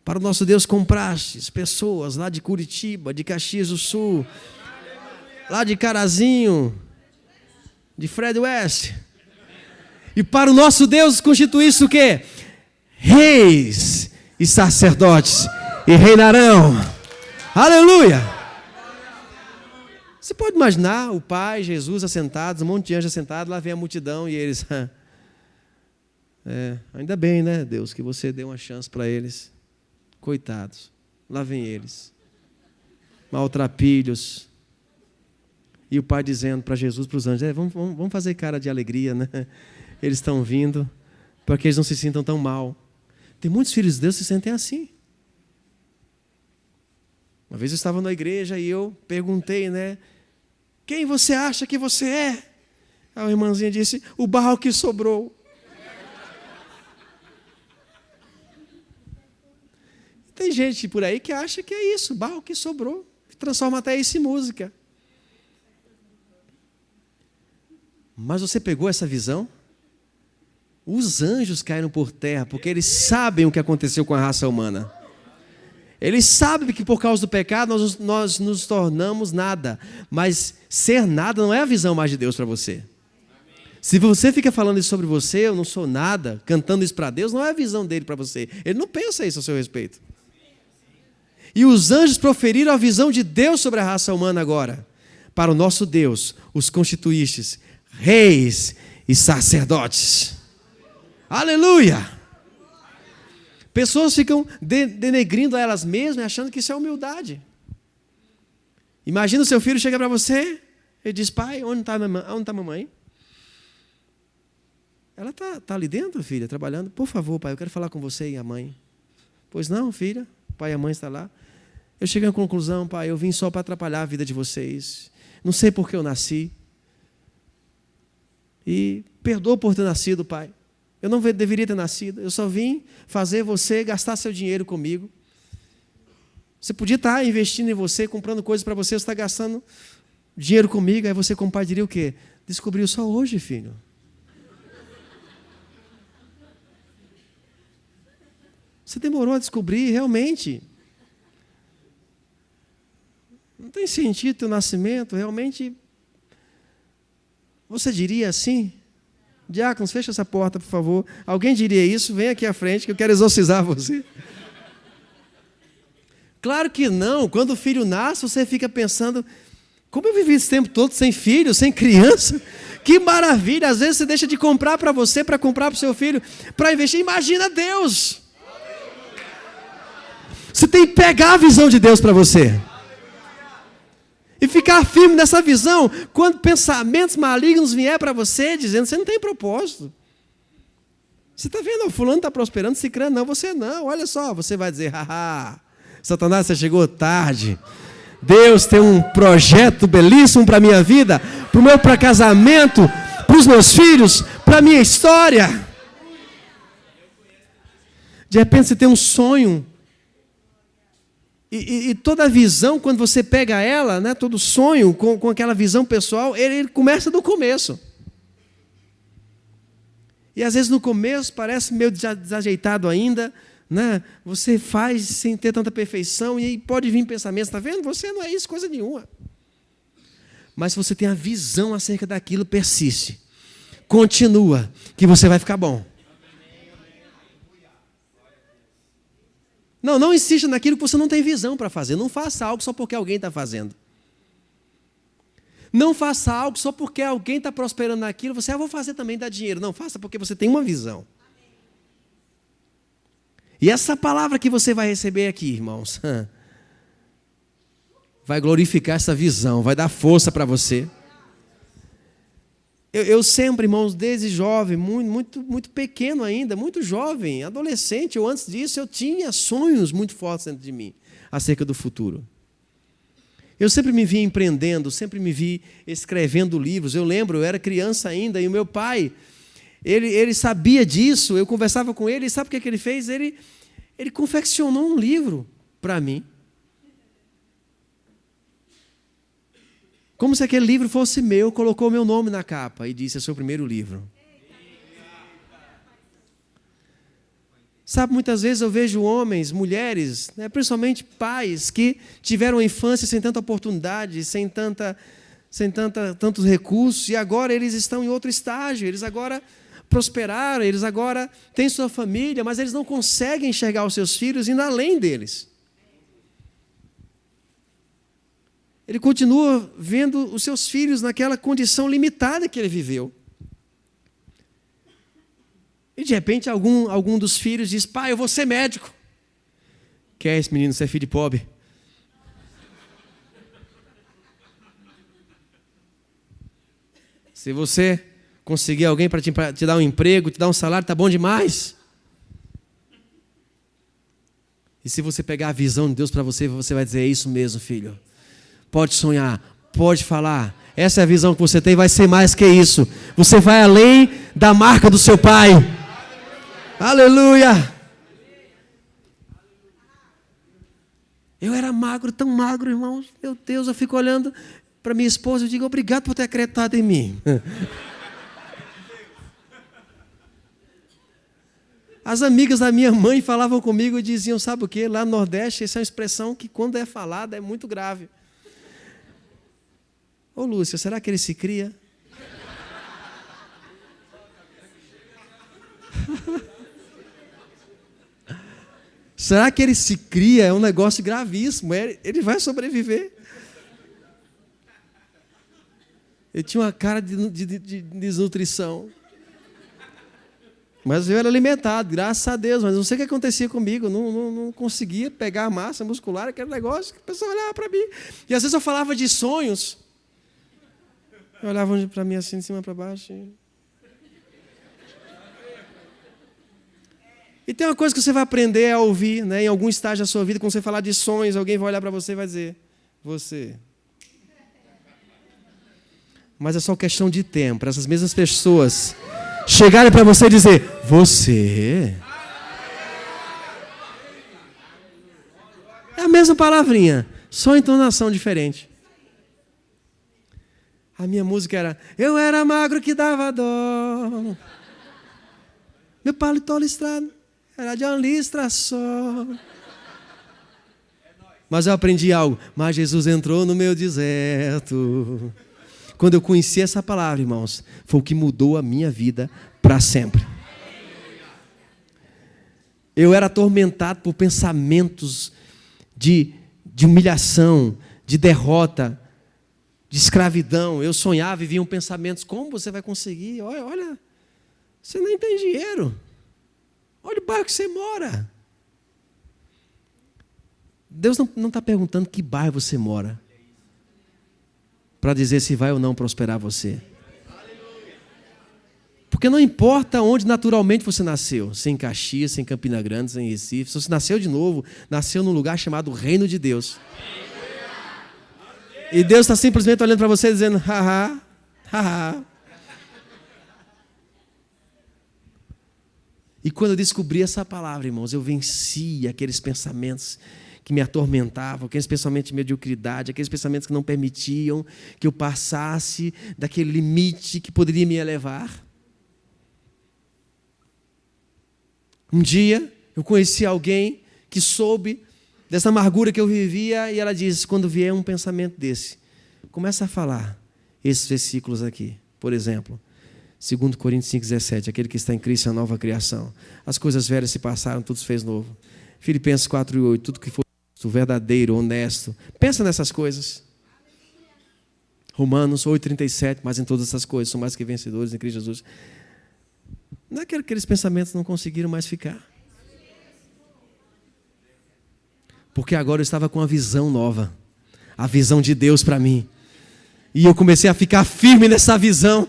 Para o nosso Deus comprastes pessoas lá de Curitiba, de Caxias do Sul, lá de Carazinho, de Fred West. E para o nosso Deus constituísse o quê? Reis e sacerdotes e reinarão. Aleluia! Você pode imaginar o Pai, Jesus assentados, um monte de anjos assentados, lá vem a multidão e eles... ainda bem, né, Deus, que você deu uma chance para eles. Coitados, lá vem eles. Maltrapilhos. E o Pai dizendo para Jesus, para os anjos, vamos fazer cara de alegria, né? Eles estão vindo, para que eles não se sintam tão mal. Tem muitos filhos de Deus que se sentem assim. Uma vez eu estava na igreja e eu perguntei, Quem você acha que você é? A irmãzinha disse: o barro que sobrou. Tem gente por aí que acha que é isso, barro que sobrou. Transforma até isso em música. Mas você pegou essa visão? Os anjos caíram por terra porque eles sabem o que aconteceu com a raça humana. Eles sabem que por causa do pecado nós nos tornamos nada. Mas ser nada não é a visão mais de Deus para você. Se você fica falando isso sobre você, eu não sou nada, cantando isso para Deus, não é a visão dele para você. Ele não pensa isso a seu respeito. E os anjos proferiram a visão de Deus sobre a raça humana agora. Para o nosso Deus, os constituístes reis e sacerdotes. Aleluia! Pessoas ficam denegrindo a elas mesmas, achando que isso é humildade. Imagina o seu filho chega para você, ele diz: pai, onde está a mamãe? Ela está ali dentro, filha, trabalhando. Por favor, pai, eu quero falar com você e a mãe. Pois não, filha, o pai e a mãe estão lá. Eu cheguei à conclusão, pai, eu vim só para atrapalhar a vida de vocês. Não sei por que eu nasci. E perdoa por ter nascido, pai. Eu não deveria ter nascido. Eu só vim fazer você gastar seu dinheiro comigo. Você podia estar investindo em você, comprando coisas para você, você está gastando dinheiro comigo. Aí você, como pai, diria o quê? Descobriu só hoje, filho. Você demorou a descobrir, realmente. Não tem sentido teu nascimento, realmente. Você diria assim? Diáconos, fecha essa porta, por favor. Alguém diria isso? Vem aqui à frente que eu quero exorcizar você. Claro que não. Quando o filho nasce, você fica pensando: como eu vivi esse tempo todo sem filho, sem criança? Que maravilha! Às vezes você deixa de comprar para você, para comprar para o seu filho, para investir. Imagina Deus! Você tem que pegar a visão de Deus para você. E ficar firme nessa visão, quando pensamentos malignos vier para você, dizendo que você não tem propósito. Você está vendo, o fulano está prosperando, se crê, não, você não. Olha só, você vai dizer: haha, Satanás, você chegou tarde. Deus tem um projeto belíssimo para a minha vida, para o meu casamento, para os meus filhos, para a minha história. De repente você tem um sonho. E toda a visão, quando você pega ela, né, todo sonho com aquela visão pessoal, ele começa do começo. E às vezes no começo parece meio desajeitado ainda, né? Você faz sem ter tanta perfeição e aí pode vir pensamentos: está vendo? Você não é isso, coisa nenhuma. Mas se você tem a visão acerca daquilo, persiste. Continua, que você vai ficar bom. Não insista naquilo que você não tem visão para fazer. Não faça algo só porque alguém está fazendo. Não faça algo só porque alguém está prosperando naquilo. Você, vou fazer também, dá dinheiro. Não, faça porque você tem uma visão. E essa palavra que você vai receber aqui, irmãos, vai glorificar essa visão, vai dar força para você. Eu sempre, irmãos, desde jovem, muito pequeno ainda, muito jovem, adolescente, ou antes disso, eu tinha sonhos muito fortes dentro de mim, acerca do futuro. Eu sempre me vi empreendendo, sempre me vi escrevendo livros. Eu lembro, eu era criança ainda, e o meu pai, ele sabia disso, eu conversava com ele, e sabe o que ele fez? Ele confeccionou um livro para mim. Como se aquele livro fosse meu, colocou meu nome na capa e disse: é seu primeiro livro. Sabe, muitas vezes eu vejo homens, mulheres, né, principalmente pais, que tiveram uma infância sem tanta oportunidade, sem tantos recursos, e agora eles estão em outro estágio, eles agora prosperaram, eles agora têm sua família, mas eles não conseguem enxergar os seus filhos indo além deles. Ele continua vendo os seus filhos naquela condição limitada que ele viveu. E de repente algum dos filhos diz: pai, eu vou ser médico. Que é esse menino, você é filho de pobre? Se você conseguir alguém para te dar um emprego, te dar um salário, tá bom demais. E se você pegar a visão de Deus para você, você vai dizer: é isso mesmo, filho. Pode sonhar, pode falar, Essa é a visão que você tem, vai ser mais que isso. Você vai além da marca do seu pai. Aleluia! Eu era magro, tão magro, irmãos. Meu Deus, eu fico olhando para minha esposa e digo, obrigado por ter acreditado em mim. As amigas da minha mãe falavam comigo e diziam, sabe o quê? Lá no Nordeste, essa é uma expressão que quando é falada é muito grave. Ô Lúcia, será que ele se cria? Será que ele se cria? É um negócio gravíssimo. Ele vai sobreviver. Ele tinha uma cara de desnutrição. Mas eu era alimentado, graças a Deus. Mas não sei o que acontecia comigo. Não conseguia pegar a massa muscular, aquele negócio que o pessoal olhava para mim. E às vezes eu falava de sonhos. Olhavam para mim assim, de cima para baixo. E tem uma coisa que você vai aprender a ouvir, né? Em algum estágio da sua vida, quando você falar de sonhos, alguém vai olhar para você e vai dizer, você. Mas é só questão de tempo, para essas mesmas pessoas chegarem para você e dizer, você. É a mesma palavrinha, só entonação diferente. A minha música era, eu era magro que dava dó. Meu paletó listrado era de uma listra só. Mas eu aprendi algo. Mas Jesus entrou no meu deserto. Quando eu conheci essa palavra, irmãos, foi o que mudou a minha vida para sempre. Eu era atormentado por pensamentos de humilhação, de derrota, de escravidão. Eu sonhava e vinham pensamentos, como você vai conseguir? Olha, você nem tem dinheiro. Olha o bairro que você mora. Deus não está perguntando que bairro você mora, para dizer se vai ou não prosperar você. Porque não importa onde naturalmente você nasceu, se em Caxias, se em Campina Grande, se em Recife, se você nasceu de novo, nasceu num lugar chamado Reino de Deus. E Deus está simplesmente olhando para você dizendo, haha, haha. E quando eu descobri essa palavra, irmãos, eu venci aqueles pensamentos que me atormentavam, aqueles pensamentos de mediocridade, aqueles pensamentos que não permitiam que eu passasse daquele limite que poderia me elevar. Um dia, eu conheci alguém que soube dessa amargura que eu vivia e ela disse, quando vier um pensamento desse, começa a falar esses versículos aqui, por exemplo, 2 Coríntios 5,17, aquele que está em Cristo é a nova criação. As coisas velhas se passaram, tudo se fez novo. Filipenses 4,8, tudo que for verdadeiro, honesto. Pensa nessas coisas. Romanos 8,37, mas em todas essas coisas, são mais que vencedores em Cristo Jesus. Não é que aqueles pensamentos não conseguiram mais ficar. Porque agora eu estava com uma visão nova. A visão de Deus para mim. E eu comecei a ficar firme nessa visão.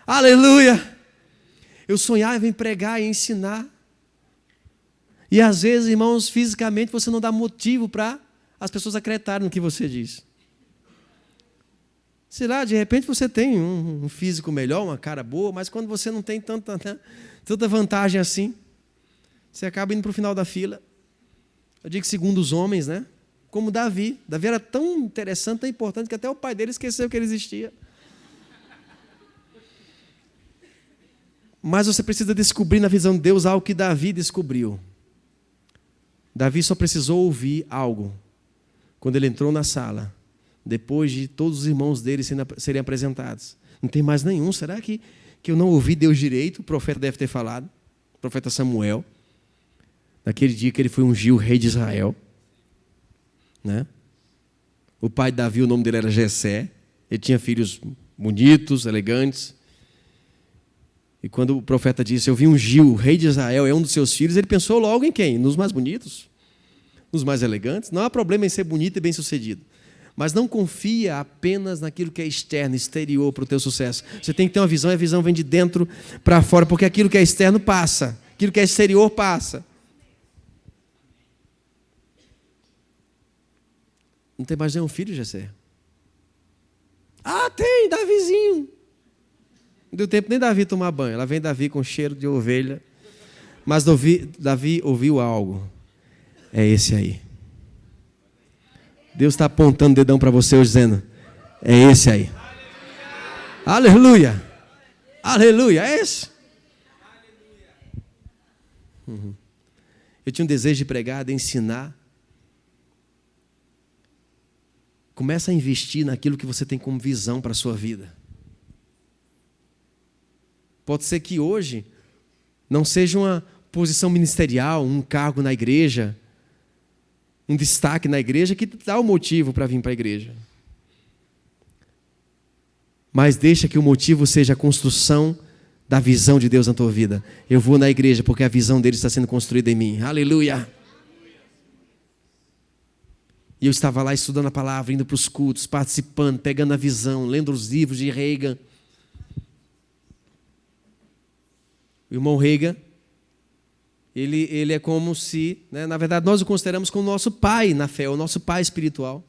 Aleluia! Eu sonhava em pregar e ensinar. E às vezes, irmãos, fisicamente você não dá motivo para as pessoas acreditarem no que você diz. Sei lá, de repente você tem um físico melhor, uma cara boa, mas quando você não tem tanta vantagem assim, você acaba indo para o final da fila. Eu digo segundo os homens, né? Como Davi. Davi era tão interessante, tão importante, que até o pai dele esqueceu que ele existia. Mas você precisa descobrir na visão de Deus algo que Davi descobriu. Davi só precisou ouvir algo quando ele entrou na sala, depois de todos os irmãos dele serem apresentados. Não tem mais nenhum. Será que eu não ouvi Deus direito? O profeta deve ter falado. O profeta Samuel. Naquele dia que ele foi ungir o rei de Israel. Né? O pai de Davi, o nome dele era Jessé. Ele tinha filhos bonitos, elegantes. E quando o profeta disse, eu vi ungir o rei de Israel, é um dos seus filhos, ele pensou logo em quem? Nos mais bonitos, nos mais elegantes. Não há problema em ser bonito e bem-sucedido. Mas não confia apenas naquilo que é externo, exterior para o teu sucesso. Você tem que ter uma visão, e a visão vem de dentro para fora, porque aquilo que é externo passa, aquilo que é exterior passa. Não tem mais nenhum filho, Jessé? Ah, tem, Davizinho. Não deu tempo nem Davi tomar banho. Lá vem Davi com cheiro de ovelha. Mas Davi ouviu algo. É esse aí. Deus está apontando o dedão para você hoje, dizendo: é esse aí. Aleluia. Aleluia. É esse. Eu tinha um desejo de pregar, de ensinar. Começa a investir naquilo que você tem como visão para a sua vida. Pode ser que hoje não seja uma posição ministerial, um cargo na igreja, um destaque na igreja que dá o motivo para vir para a igreja. Mas deixa que o motivo seja a construção da visão de Deus na tua vida. Eu vou na igreja porque a visão dele está sendo construída em mim. Aleluia! E eu estava lá estudando a palavra, indo para os cultos, participando, pegando a visão, lendo os livros de Reagan. O irmão Reagan, ele é como se, né, na verdade, nós o consideramos como nosso pai na fé, o nosso pai espiritual,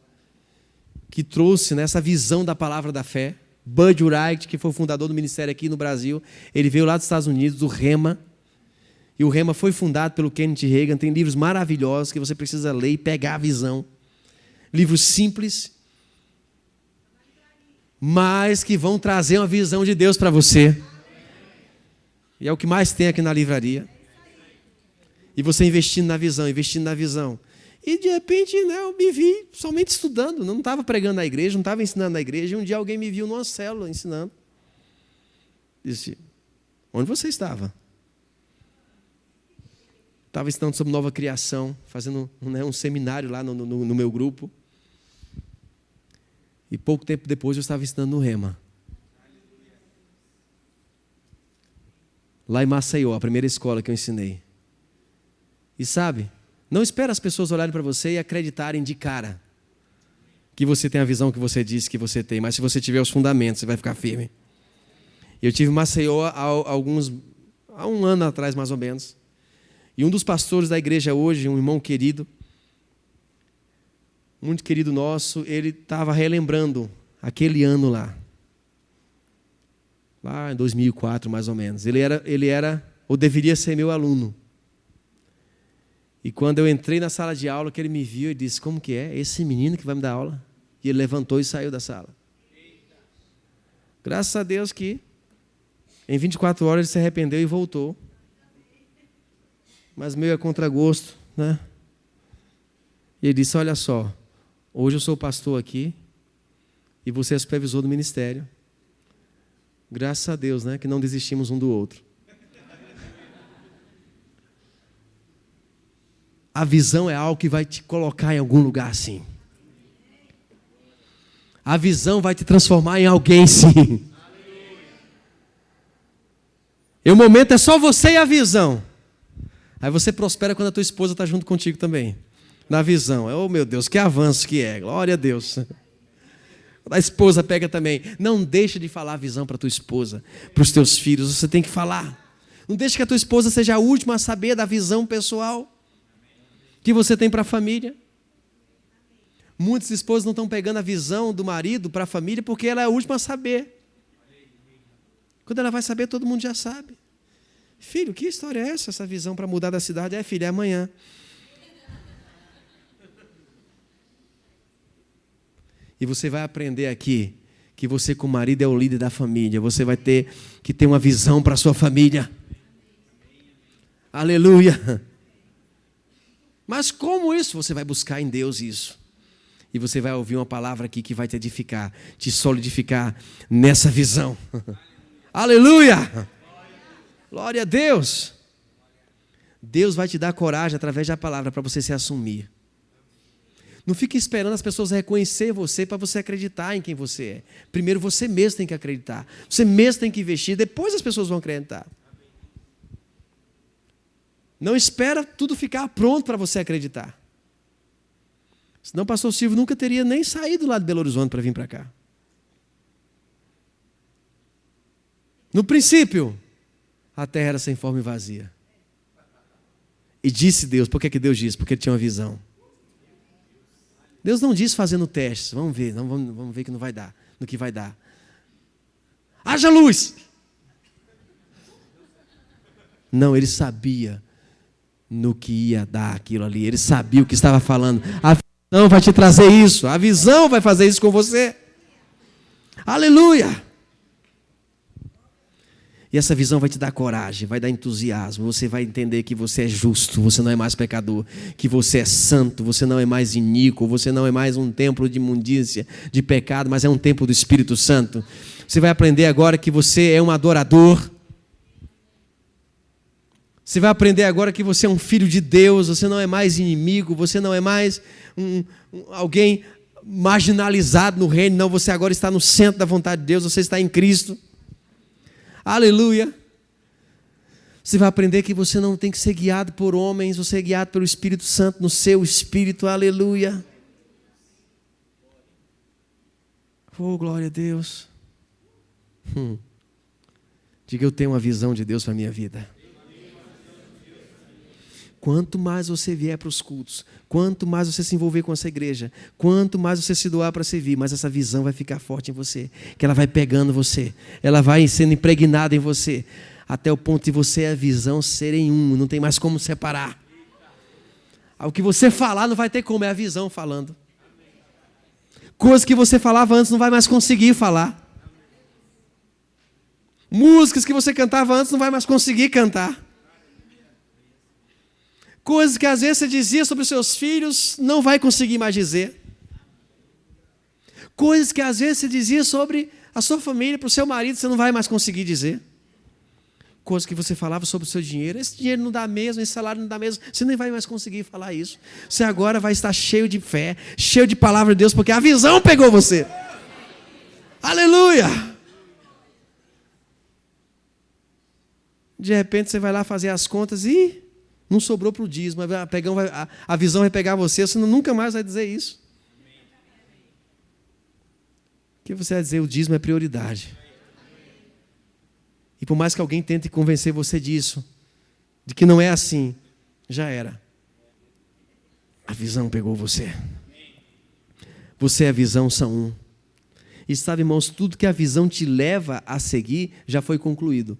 que trouxe, né, essa visão da palavra da fé. Bud Wright, que foi o fundador do ministério aqui no Brasil, ele veio lá dos Estados Unidos, do Rema, e o Rema foi fundado pelo Kenneth Reagan. Tem livros maravilhosos que você precisa ler e pegar a visão. Livros simples, mas que vão trazer uma visão de Deus para você. E é o que mais tem aqui na livraria. E você investindo na visão, investindo na visão. E de repente, né, eu me vi somente estudando. Não estava pregando na igreja, não estava ensinando na igreja. E um dia alguém me viu numa célula ensinando. Disse: onde você estava? Estava ensinando sobre nova criação, fazendo, né, um seminário lá no meu grupo. E pouco tempo depois eu estava ensinando no Rema. Lá em Maceió, a primeira escola que eu ensinei. E sabe, não espera as pessoas olharem para você e acreditarem de cara que você tem a visão que você disse que você tem. Mas se você tiver os fundamentos, você vai ficar firme. Eu tive em Maceió há um ano atrás, mais ou menos. E um dos pastores da igreja hoje, um irmão querido, muito querido nosso, ele estava relembrando aquele ano lá em 2004, mais ou menos. Ele era, ou deveria ser meu aluno. E quando eu entrei na sala de aula, que ele me viu e disse: como que é? Esse menino que vai me dar aula? E ele levantou e saiu da sala. Graças a Deus que em 24 horas ele se arrependeu e voltou. Mas meio a contragosto, né? E ele disse: olha só, hoje eu sou pastor aqui e você é supervisor do ministério. Graças a Deus, né, que não desistimos um do outro. A visão é algo que vai te colocar em algum lugar, sim. A visão vai te transformar em alguém, sim. E o momento é só você e a visão. Aí você prospera quando a tua esposa está junto contigo também. Na visão. Oh, meu Deus, que avanço que é. Glória a Deus. A esposa pega também. Não deixa de falar a visão para a tua esposa, para os teus filhos. Você tem que falar. Não deixa que a tua esposa seja a última a saber da visão pessoal que você tem para a família. Muitas esposas não estão pegando a visão do marido para a família porque ela é a última a saber. Quando ela vai saber, todo mundo já sabe. Filho, que história é essa? Essa visão para mudar da cidade? É, filho, é amanhã. E você vai aprender aqui que você, como marido, é o líder da família. Você vai ter que ter uma visão para a sua família. Aleluia. Mas como isso? Você vai buscar em Deus isso. E você vai ouvir uma palavra aqui que vai te edificar, te solidificar nessa visão. Aleluia! Glória a Deus! Deus vai te dar coragem através da palavra para você se assumir. Não fique esperando as pessoas reconhecer você para você acreditar em quem você é. Primeiro você mesmo tem que acreditar. Você mesmo tem que investir, depois as pessoas vão acreditar. Não espera tudo ficar pronto para você acreditar. Senão o pastor Silvio nunca teria nem saído lá de Belo Horizonte para vir para cá. No princípio, a terra era sem forma e vazia. E disse Deus, por que Deus disse? Porque ele tinha uma visão. Deus não disse fazendo testes, vamos ver que não vai dar. no que vai dar. Haja luz! Não, ele sabia no que ia dar aquilo ali. Ele sabia o que estava falando. A visão vai te trazer isso. A visão vai fazer isso com você. Aleluia! E essa visão vai te dar coragem, vai dar entusiasmo. Você vai entender que você é justo, você não é mais pecador. Que você é santo, você não é mais iníquo. Você não é mais um templo de imundícia, de pecado, mas é um templo do Espírito Santo. Você vai aprender agora que você é um adorador. Você vai aprender agora que você é um filho de Deus, você não é mais inimigo, você não é mais alguém marginalizado no reino, não, você agora está no centro da vontade de Deus, você está em Cristo. Aleluia. Você vai aprender que você não tem que ser guiado por homens, você é guiado pelo Espírito Santo no seu espírito. Aleluia. Oh, glória a Deus. Diga, eu tenho uma visão de Deus para a minha vida. Quanto mais você vier para os cultos, quanto mais você se envolver com essa igreja, quanto mais você se doar para servir, mais essa visão vai ficar forte em você, que ela vai pegando você, ela vai sendo impregnada em você, até o ponto de você e a visão serem um, não tem mais como separar. O que você falar não vai ter como, é a visão falando. Coisas que você falava antes não vai mais conseguir falar. Músicas que você cantava antes não vai mais conseguir cantar. Coisas que às vezes você dizia sobre os seus filhos, não vai conseguir mais dizer. Coisas que às vezes você dizia sobre a sua família, para o seu marido, você não vai mais conseguir dizer. Coisas que você falava sobre o seu dinheiro, esse dinheiro não dá mesmo, esse salário não dá mesmo, você nem vai mais conseguir falar isso. Você agora vai estar cheio de fé, cheio de palavra de Deus, porque a visão pegou você. Aleluia! De repente você vai lá fazer as contas e não sobrou para o dízimo, a visão vai pegar você nunca mais vai dizer isso. Porque você vai dizer, o dízimo é prioridade. E por mais que alguém tente convencer você disso, de que não é assim, já era. A visão pegou você. Você e a visão são um. E sabe, irmãos, tudo que a visão te leva a seguir já foi concluído.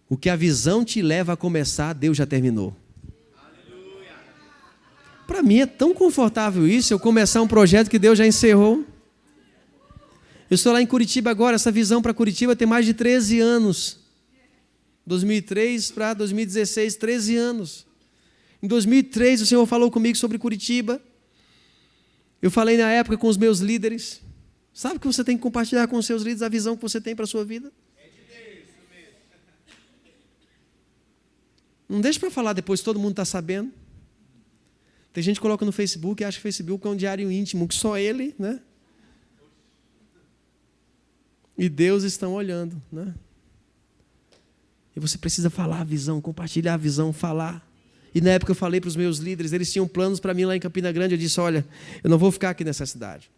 O que a visão te leva a começar, Deus já terminou. Para mim é tão confortável isso, eu começar um projeto que Deus já encerrou. Eu estou lá em Curitiba agora, essa visão para Curitiba tem mais de 13 anos. 2003 para 2016, 13 anos. Em 2003 o Senhor falou comigo sobre Curitiba. Eu falei na época com os meus líderes. Sabe que você tem que compartilhar com os seus líderes a visão que você tem para a sua vida? Não deixa para falar depois, todo mundo está sabendo. Tem gente que coloca no Facebook e acha que o Facebook é um diário íntimo, que só ele, né? E Deus estão olhando, né? E você precisa falar a visão, compartilhar a visão, falar. E na época eu falei para os meus líderes, eles tinham planos para mim lá em Campina Grande. Eu disse, olha, eu não vou ficar aqui nessa cidade.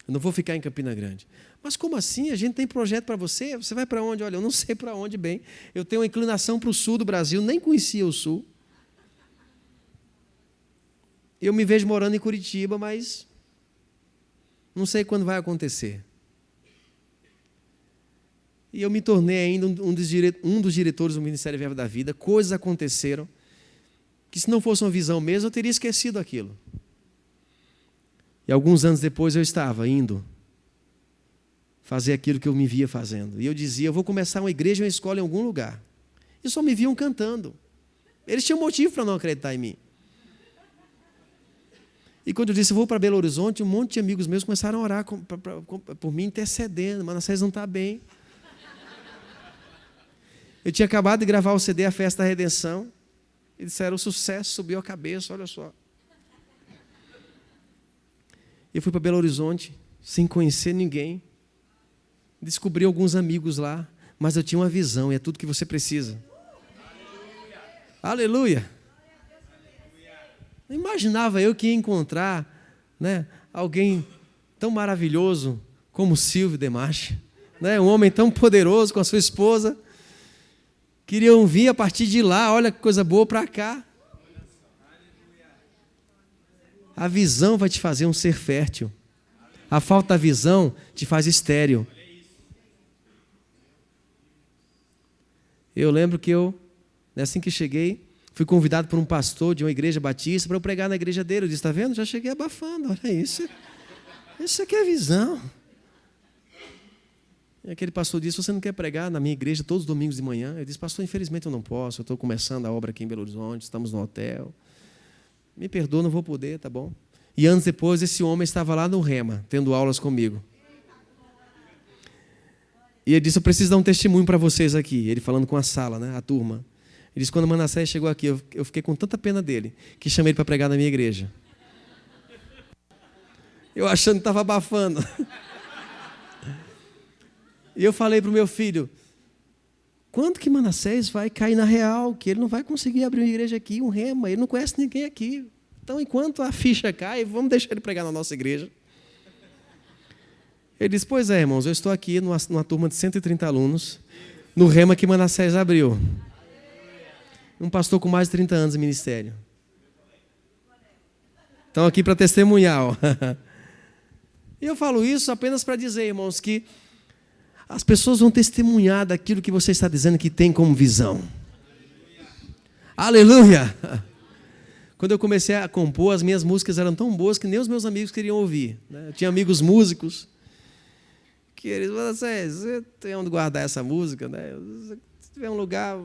Eu não vou ficar em Campina Grande. Mas como assim? A gente tem projeto para você? Você vai para onde? Olha, eu não sei para onde bem. Eu tenho uma inclinação para o sul do Brasil, nem conhecia o sul. Eu me vejo morando em Curitiba, mas não sei quando vai acontecer. E eu me tornei ainda um dos diretores do Ministério Verbo da Vida. Coisas aconteceram que, se não fosse uma visão mesmo, eu teria esquecido aquilo. E alguns anos depois eu estava indo fazer aquilo que eu me via fazendo. E eu dizia, eu vou começar uma igreja, uma escola em algum lugar. E só me viam cantando. Eles tinham motivo para não acreditar em mim. E quando eu disse, eu vou para Belo Horizonte, um monte de amigos meus começaram a orar por mim, intercedendo. Manassés não está bem. Eu tinha acabado de gravar o CD A Festa da Redenção. E disseram, o sucesso subiu a cabeça, olha só. Eu fui para Belo Horizonte, sem conhecer ninguém. Descobri alguns amigos lá, mas eu tinha uma visão, e é tudo que você precisa. Aleluia! Aleluia! Não imaginava eu que ia encontrar, né, alguém tão maravilhoso como Silvio Demache, né, um homem tão poderoso com a sua esposa. Queriam vir a partir de lá, olha que coisa boa, para cá. A visão vai te fazer um ser fértil. A falta da visão te faz estéril. Eu lembro que assim que cheguei, fui convidado por um pastor de uma igreja batista para eu pregar na igreja dele. Eu disse, está vendo? Já cheguei abafando, olha isso. Isso aqui é visão. E aquele pastor disse, você não quer pregar na minha igreja todos os domingos de manhã? Eu disse, pastor, infelizmente eu não posso, eu estou começando a obra aqui em Belo Horizonte, estamos no hotel. Me perdoa, não vou poder, tá bom? E anos depois, esse homem estava lá no Rema, tendo aulas comigo. E ele disse, eu preciso dar um testemunho para vocês aqui. Ele falando com a sala, né, a turma. Ele disse, quando Manassés chegou aqui, eu fiquei com tanta pena dele, que chamei ele para pregar na minha igreja. Eu achando que estava abafando. E eu falei para o meu filho, quando que Manassés vai cair na real? Que ele não vai conseguir abrir uma igreja aqui, um Rema, ele não conhece ninguém aqui. Então, enquanto a ficha cai, vamos deixar ele pregar na nossa igreja. Ele disse, pois é, irmãos, eu estou aqui numa turma de 130 alunos, no Rema que Manassés abriu. Um pastor com mais de 30 anos de ministério. Estão aqui para testemunhar. E eu falo isso apenas para dizer, irmãos, que as pessoas vão testemunhar daquilo que você está dizendo que tem como visão. Aleluia! Quando eu comecei a compor, as minhas músicas eram tão boas que nem os meus amigos queriam ouvir. Eu tinha amigos músicos que eles falavam assim, você tem onde guardar essa música? Se tiver um lugar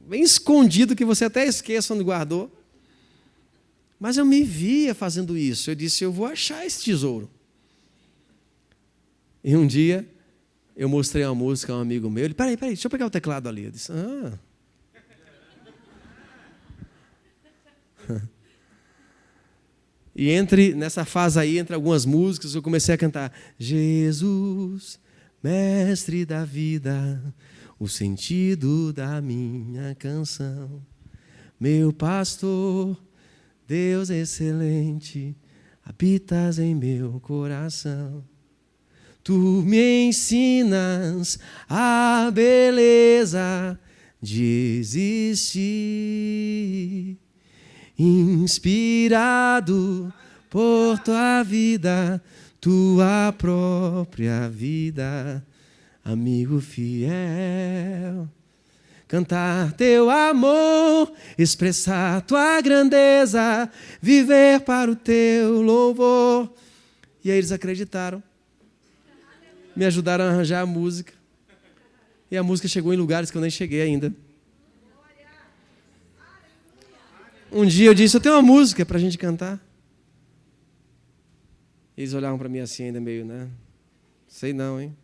bem escondido que você até esqueça onde guardou. Mas eu me via fazendo isso. Eu disse, eu vou achar esse tesouro. E um dia, eu mostrei uma música a um amigo meu. Ele, peraí, deixa eu pegar o teclado ali. Eu disse, E nessa fase aí, entre algumas músicas, eu comecei a cantar Jesus, mestre da vida, o sentido da minha canção. Meu pastor, Deus excelente, habitas em meu coração. Tu me ensinas a beleza de existir. Inspirado por tua vida, tua própria vida, amigo fiel. Cantar teu amor, expressar tua grandeza, viver para o teu louvor. E aí eles acreditaram. Me ajudaram a arranjar a música. E a música chegou em lugares que eu nem cheguei ainda. Um dia eu disse, eu tenho uma música para a gente cantar. Eles olhavam para mim assim ainda meio, né? Sei não, hein?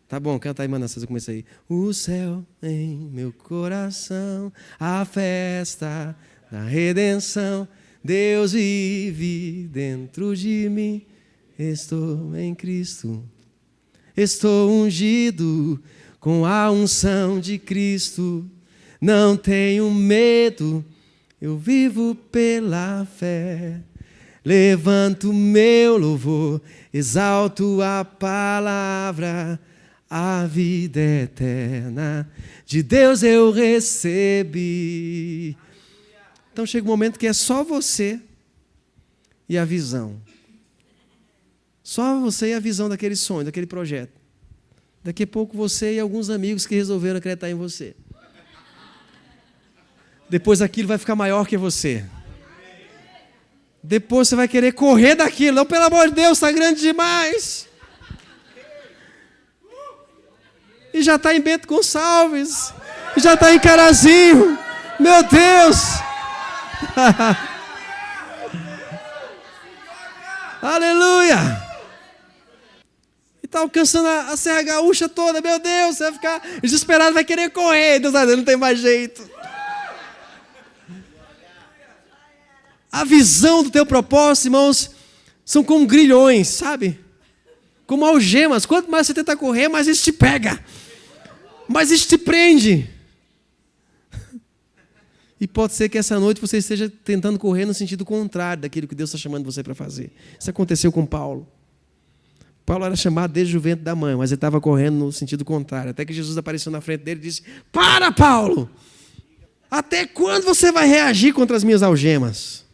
Tá bom, canta aí, Manassés, eu comecei. O céu em meu coração, a festa da redenção. Deus vive dentro de mim. Estou em Cristo, estou ungido com a unção de Cristo. Não tenho medo, eu vivo pela fé. Levanto meu louvor, exalto a palavra. A vida eterna de Deus eu recebi. Então chega um momento que é só você e a visão. Só você e a visão daquele sonho, daquele projeto. Daqui a pouco você e alguns amigos que resolveram acreditar em você. Depois aquilo vai ficar maior que você. Depois você vai querer correr daquilo. Não, pelo amor de Deus, está grande demais. E já está em Bento Gonçalves. E já está em Carazinho. Meu Deus. Aleluia. E está alcançando a Serra Gaúcha toda. Meu Deus, você vai ficar desesperado, vai querer correr. Deus vai dizer, não tem mais jeito. A visão do teu propósito, irmãos, são como grilhões, sabe? Como algemas. Quanto mais você tenta correr, mais isso te pega. Mais isso te prende. E pode ser que essa noite você esteja tentando correr no sentido contrário daquilo que Deus está chamando você para fazer. Isso aconteceu com Paulo. Paulo era chamado desde o ventre da mãe, mas ele estava correndo no sentido contrário. Até que Jesus apareceu na frente dele e disse, para, Paulo! Até quando você vai reagir contra as minhas algemas?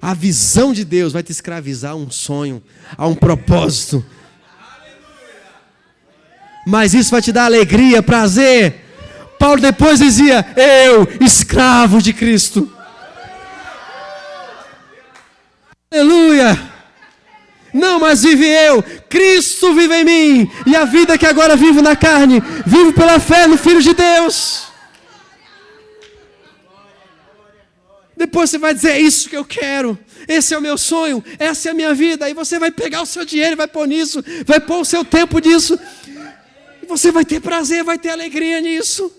A visão de Deus vai te escravizar a um sonho, a um propósito. Mas isso vai te dar alegria, prazer. Paulo depois dizia: eu, escravo de Cristo. Aleluia. Não, mas vive eu, Cristo vive em mim, e a vida que agora vivo na carne, vivo pela fé no Filho de Deus. Depois você vai dizer: é isso que eu quero, esse é o meu sonho, essa é a minha vida. Aí você vai pegar o seu dinheiro, vai pôr nisso, vai pôr o seu tempo nisso, e você vai ter prazer, vai ter alegria nisso.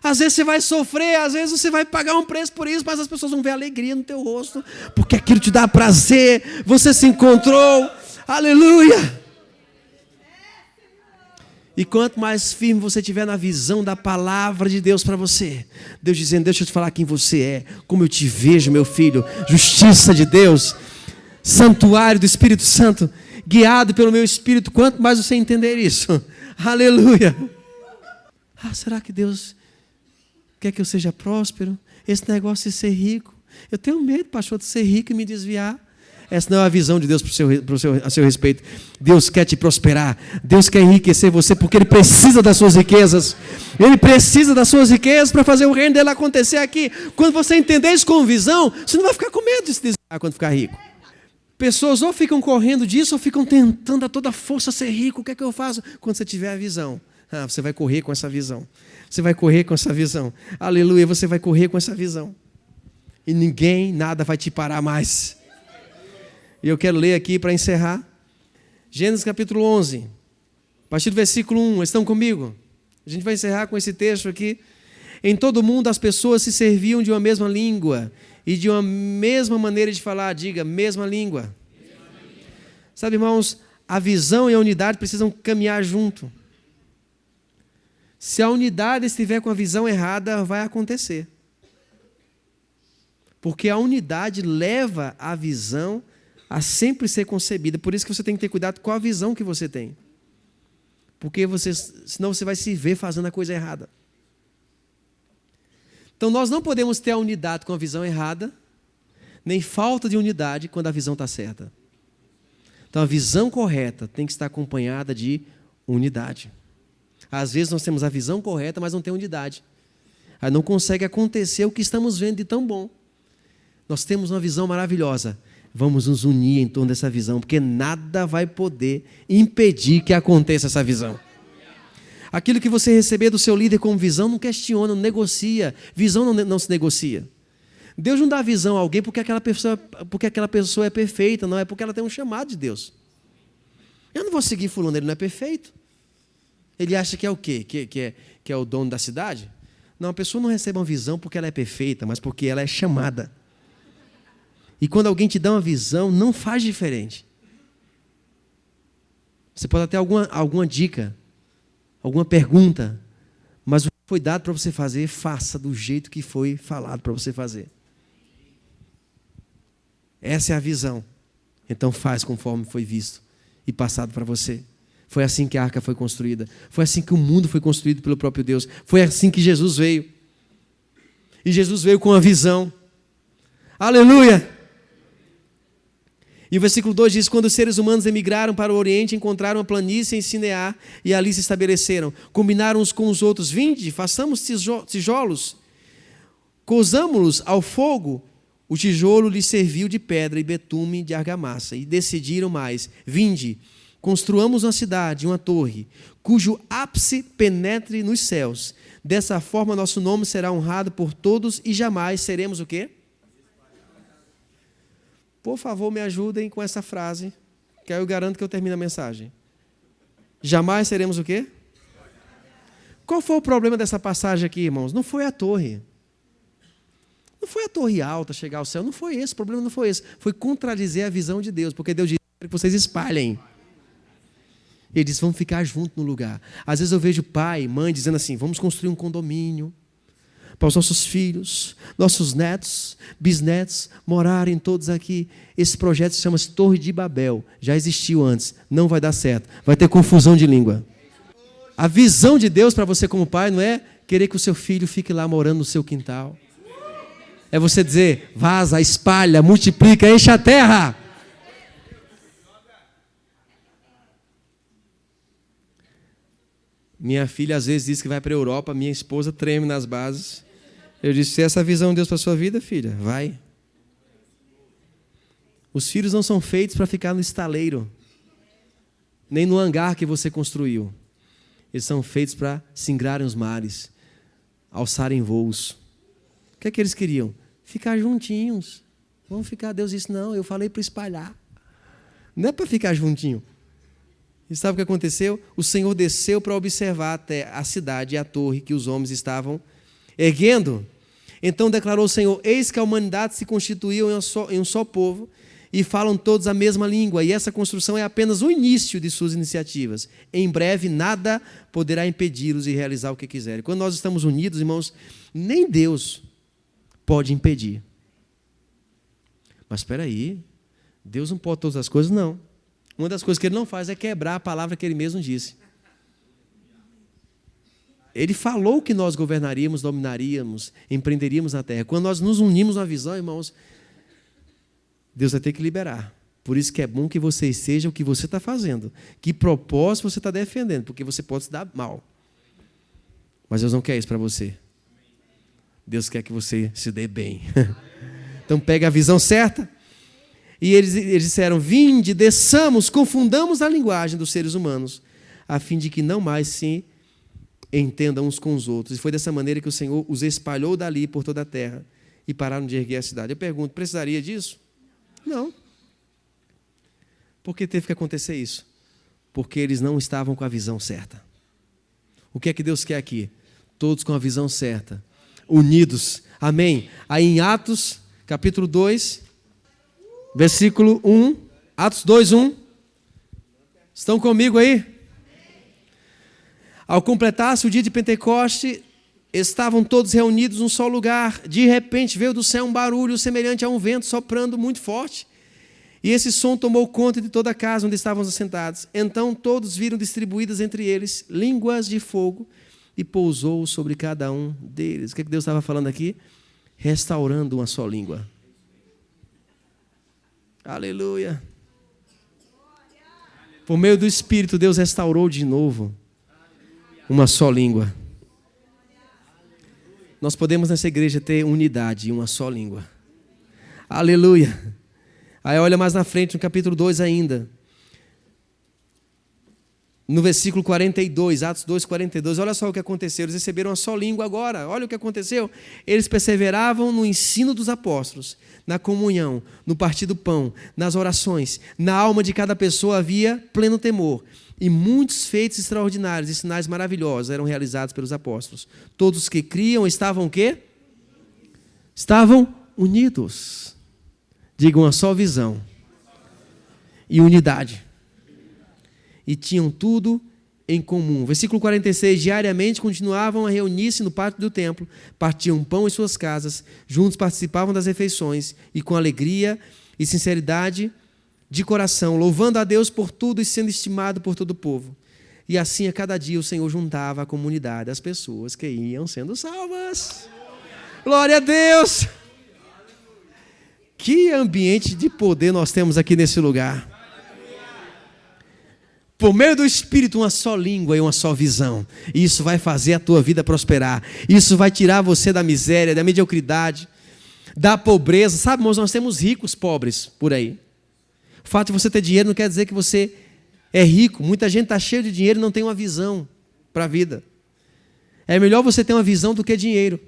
Às vezes você vai sofrer, às vezes você vai pagar um preço por isso, mas as pessoas vão ver alegria no teu rosto, porque aquilo te dá prazer, você se encontrou, aleluia. E quanto mais firme você estiver na visão da palavra de Deus para você, Deus dizendo: deixa eu te falar quem você é, como eu te vejo, meu filho, justiça de Deus, santuário do Espírito Santo, guiado pelo meu Espírito, quanto mais você entender isso, aleluia. Será que Deus quer que eu seja próspero? Esse negócio de ser rico, eu tenho medo, pastor, de ser rico e me desviar. Essa não é a visão de Deus a seu respeito. Deus quer te prosperar, Deus quer enriquecer você, porque Ele precisa das suas riquezas. Ele precisa das suas riquezas para fazer o reino dele acontecer aqui. Quando você entender isso com visão, você não vai ficar com medo de se desviar quando ficar rico. Pessoas ou ficam correndo disso, ou ficam tentando a toda força ser rico. O que é que eu faço? Quando você tiver a visão, você vai correr com essa visão. Você vai correr com essa visão. Aleluia, você vai correr com essa visão. E ninguém, nada vai te parar mais. E eu quero ler aqui para encerrar. Gênesis capítulo 11. A partir do versículo 1. Estão comigo? A gente vai encerrar com esse texto aqui. Em todo o mundo as pessoas se serviam de uma mesma língua e de uma mesma maneira de falar. Diga, mesma língua. Sabe, irmãos, a visão e a unidade precisam caminhar junto. Se a unidade estiver com a visão errada, vai acontecer. Porque a unidade leva a visão a sempre ser concebida. Por isso que você tem que ter cuidado com a visão que você tem. Porque senão você vai se ver fazendo a coisa errada. Então nós não podemos ter a unidade com a visão errada, nem falta de unidade quando a visão está certa. Então a visão correta tem que estar acompanhada de unidade. Às vezes nós temos a visão correta, mas não tem unidade. Aí não consegue acontecer o que estamos vendo de tão bom. Nós temos uma visão maravilhosa. Vamos nos unir em torno dessa visão, porque nada vai poder impedir que aconteça essa visão. Aquilo que você receber do seu líder como visão, não questiona, não negocia. Visão não se negocia. Deus não dá visão a alguém porque aquela pessoa é perfeita, não é porque ela tem um chamado de Deus. Eu não vou seguir fulano, ele não é perfeito. Ele acha que é o quê? Que é o dono da cidade? Não, a pessoa não recebe uma visão porque ela é perfeita, mas porque ela é chamada. E quando alguém te dá uma visão, não faz diferente. Você pode ter alguma dica, alguma pergunta, mas o que foi dado para você fazer, faça do jeito que foi falado para você fazer. Essa é a visão. Então faz conforme foi visto e passado para você. Foi assim que a arca foi construída. Foi assim que o mundo foi construído pelo próprio Deus. Foi assim que Jesus veio. E Jesus veio com uma visão. Aleluia! E o versículo 2 diz: quando os seres humanos emigraram para o Oriente, encontraram uma planície em Sinear e ali se estabeleceram. Combinaram uns com os outros: vinde, façamos tijolos, cozamo-los ao fogo. O tijolo lhes serviu de pedra e betume de argamassa. E decidiram mais: vinde, construamos uma cidade, uma torre, cujo ápice penetre nos céus. Dessa forma nosso nome será honrado por todos e jamais seremos o quê? Por favor, me ajudem com essa frase, que aí eu garanto que eu termino a mensagem. Jamais seremos o quê? Qual foi o problema dessa passagem aqui, irmãos? Não foi a torre. Não foi a torre alta chegar ao céu, não foi esse, o problema não foi esse. Foi contradizer a visão de Deus, porque Deus disse que vocês espalhem. Ele disse: vamos ficar juntos no lugar. Às vezes eu vejo pai e mãe dizendo assim: vamos construir um condomínio para os nossos filhos, nossos netos, bisnetos, morarem todos aqui. Esse projeto se chama Torre de Babel. Já existiu antes, não vai dar certo. Vai ter confusão de língua. A visão de Deus para você como pai não é querer que o seu filho fique lá morando no seu quintal. É você dizer, vaza, espalha, multiplica, enche a terra. Minha filha às vezes diz que vai para a Europa, minha esposa treme nas bases. Eu disse, se essa é a visão de Deus para a sua vida, filha, vai. Os filhos não são feitos para ficar no estaleiro, nem no hangar que você construiu. Eles são feitos para singrarem os mares, alçarem voos. O que é que eles queriam? Ficar juntinhos. Vamos ficar. Deus disse, não, eu falei para espalhar. Não é para ficar juntinho. E sabe o que aconteceu? O Senhor desceu para observar até a cidade e a torre que os homens estavam erguendo. Então declarou o Senhor, eis que a humanidade se constituiu em um só povo, e falam todos a mesma língua, e essa construção é apenas o início de suas iniciativas. Em breve, nada poderá impedi-los de realizar o que quiserem. Quando nós estamos unidos, irmãos, nem Deus pode impedir. Mas espera aí, Deus não pode todas as coisas, não. Uma das coisas que Ele não faz é quebrar a palavra que Ele mesmo disse. Ele falou que nós governaríamos, dominaríamos, empreenderíamos na terra. Quando nós nos unimos na visão, irmãos, Deus vai ter que liberar. Por isso que é bom que você seja o que você está fazendo. Que propósito você está defendendo, porque você pode se dar mal. Mas Deus não quer isso para você. Deus quer que você se dê bem. Então pega a visão certa. E eles disseram, vinde, desçamos, confundamos a linguagem dos seres humanos, a fim de que não mais se entendam uns com os outros. E foi dessa maneira que o Senhor os espalhou dali por toda a terra e pararam de erguer a cidade. Eu pergunto, precisaria disso? Não. Por que teve que acontecer isso? Porque eles não estavam com a visão certa. O que é que Deus quer aqui? Todos com a visão certa, unidos. Amém? Aí em Atos, capítulo 2, versículo 1. Atos 2, 1. Estão comigo aí? Ao completar-se o dia de Pentecoste, estavam todos reunidos num só lugar. De repente veio do céu um barulho semelhante a um vento soprando muito forte. E esse som tomou conta de toda a casa onde estavam assentados. Então todos viram distribuídas entre eles línguas de fogo e pousou sobre cada um deles. O que Deus estava falando aqui? Restaurando uma só língua. Aleluia. Por meio do Espírito, Deus restaurou de novo uma só língua. Nós podemos nessa igreja ter unidade em uma só língua. Aleluia. Aí olha mais na frente, no capítulo 2 ainda. No versículo 42, Atos 2, 42. Olha só o que aconteceu. Eles receberam uma só língua agora. Olha o que aconteceu. Eles perseveravam no ensino dos apóstolos, na comunhão, no partir do pão, nas orações. Na alma de cada pessoa havia pleno temor. E muitos feitos extraordinários e sinais maravilhosos eram realizados pelos apóstolos. Todos os que criam estavam o quê? Estavam unidos. Digam, uma só visão e unidade. E tinham tudo em comum. Versículo 46, diariamente continuavam a reunir-se no pátio do templo, partiam pão em suas casas, juntos participavam das refeições e com alegria e sinceridade de coração, louvando a Deus por tudo e sendo estimado por todo o povo. E assim a cada dia o Senhor juntava a comunidade, as pessoas que iam sendo salvas. Glória a Deus! Que ambiente de poder nós temos aqui nesse lugar. Por meio do Espírito, uma só língua e uma só visão. Isso vai fazer a tua vida prosperar. Isso vai tirar você da miséria, da mediocridade, da pobreza. Sabe, irmãos, nós temos ricos pobres por aí. O fato de você ter dinheiro não quer dizer que você é rico. Muita gente está cheia de dinheiro e não tem uma visão para a vida. É melhor você ter uma visão do que dinheiro.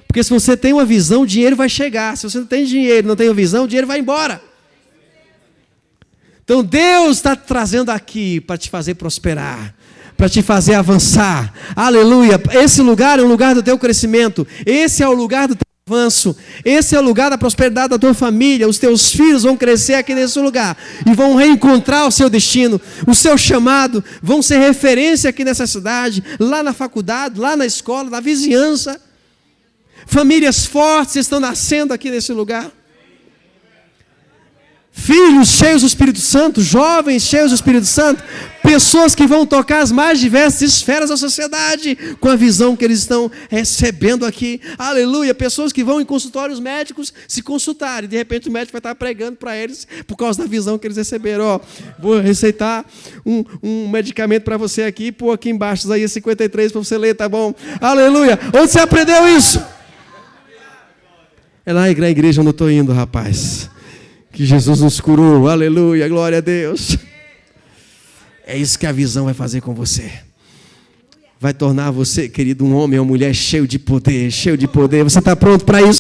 Porque se você tem uma visão, o dinheiro vai chegar. Se você não tem dinheiro, não tem uma visão, o dinheiro vai embora. Então Deus está te trazendo aqui para te fazer prosperar, para te fazer avançar. Aleluia. Esse lugar é o lugar do teu crescimento. Esse é o lugar do teu avanço. Esse é o lugar da prosperidade da tua família. Os teus filhos vão crescer aqui nesse lugar e vão reencontrar o seu destino, o seu chamado. Vão ser referência aqui nessa cidade, lá na faculdade, lá na escola, na vizinhança. Famílias fortes estão nascendo aqui nesse lugar. filhos cheios do Espírito Santo, jovens cheios do Espírito Santo, pessoas que vão tocar as mais diversas esferas da sociedade com a visão que eles estão recebendo aqui. Aleluia! Pessoas que vão em consultórios médicos se consultarem. De repente o médico vai estar pregando para eles por causa da visão que eles receberam. Ó, vou receitar um medicamento para você aqui, pôr aqui embaixo, Isaías 53 para você ler, tá bom? Aleluia! Onde você aprendeu isso? É lá na igreja onde eu estou indo, rapaz. Que Jesus nos curou, aleluia, glória a Deus. É isso que a visão vai fazer com você. Vai tornar você, querido, um homem ou mulher cheio de poder, cheio de poder. Você está pronto para isso?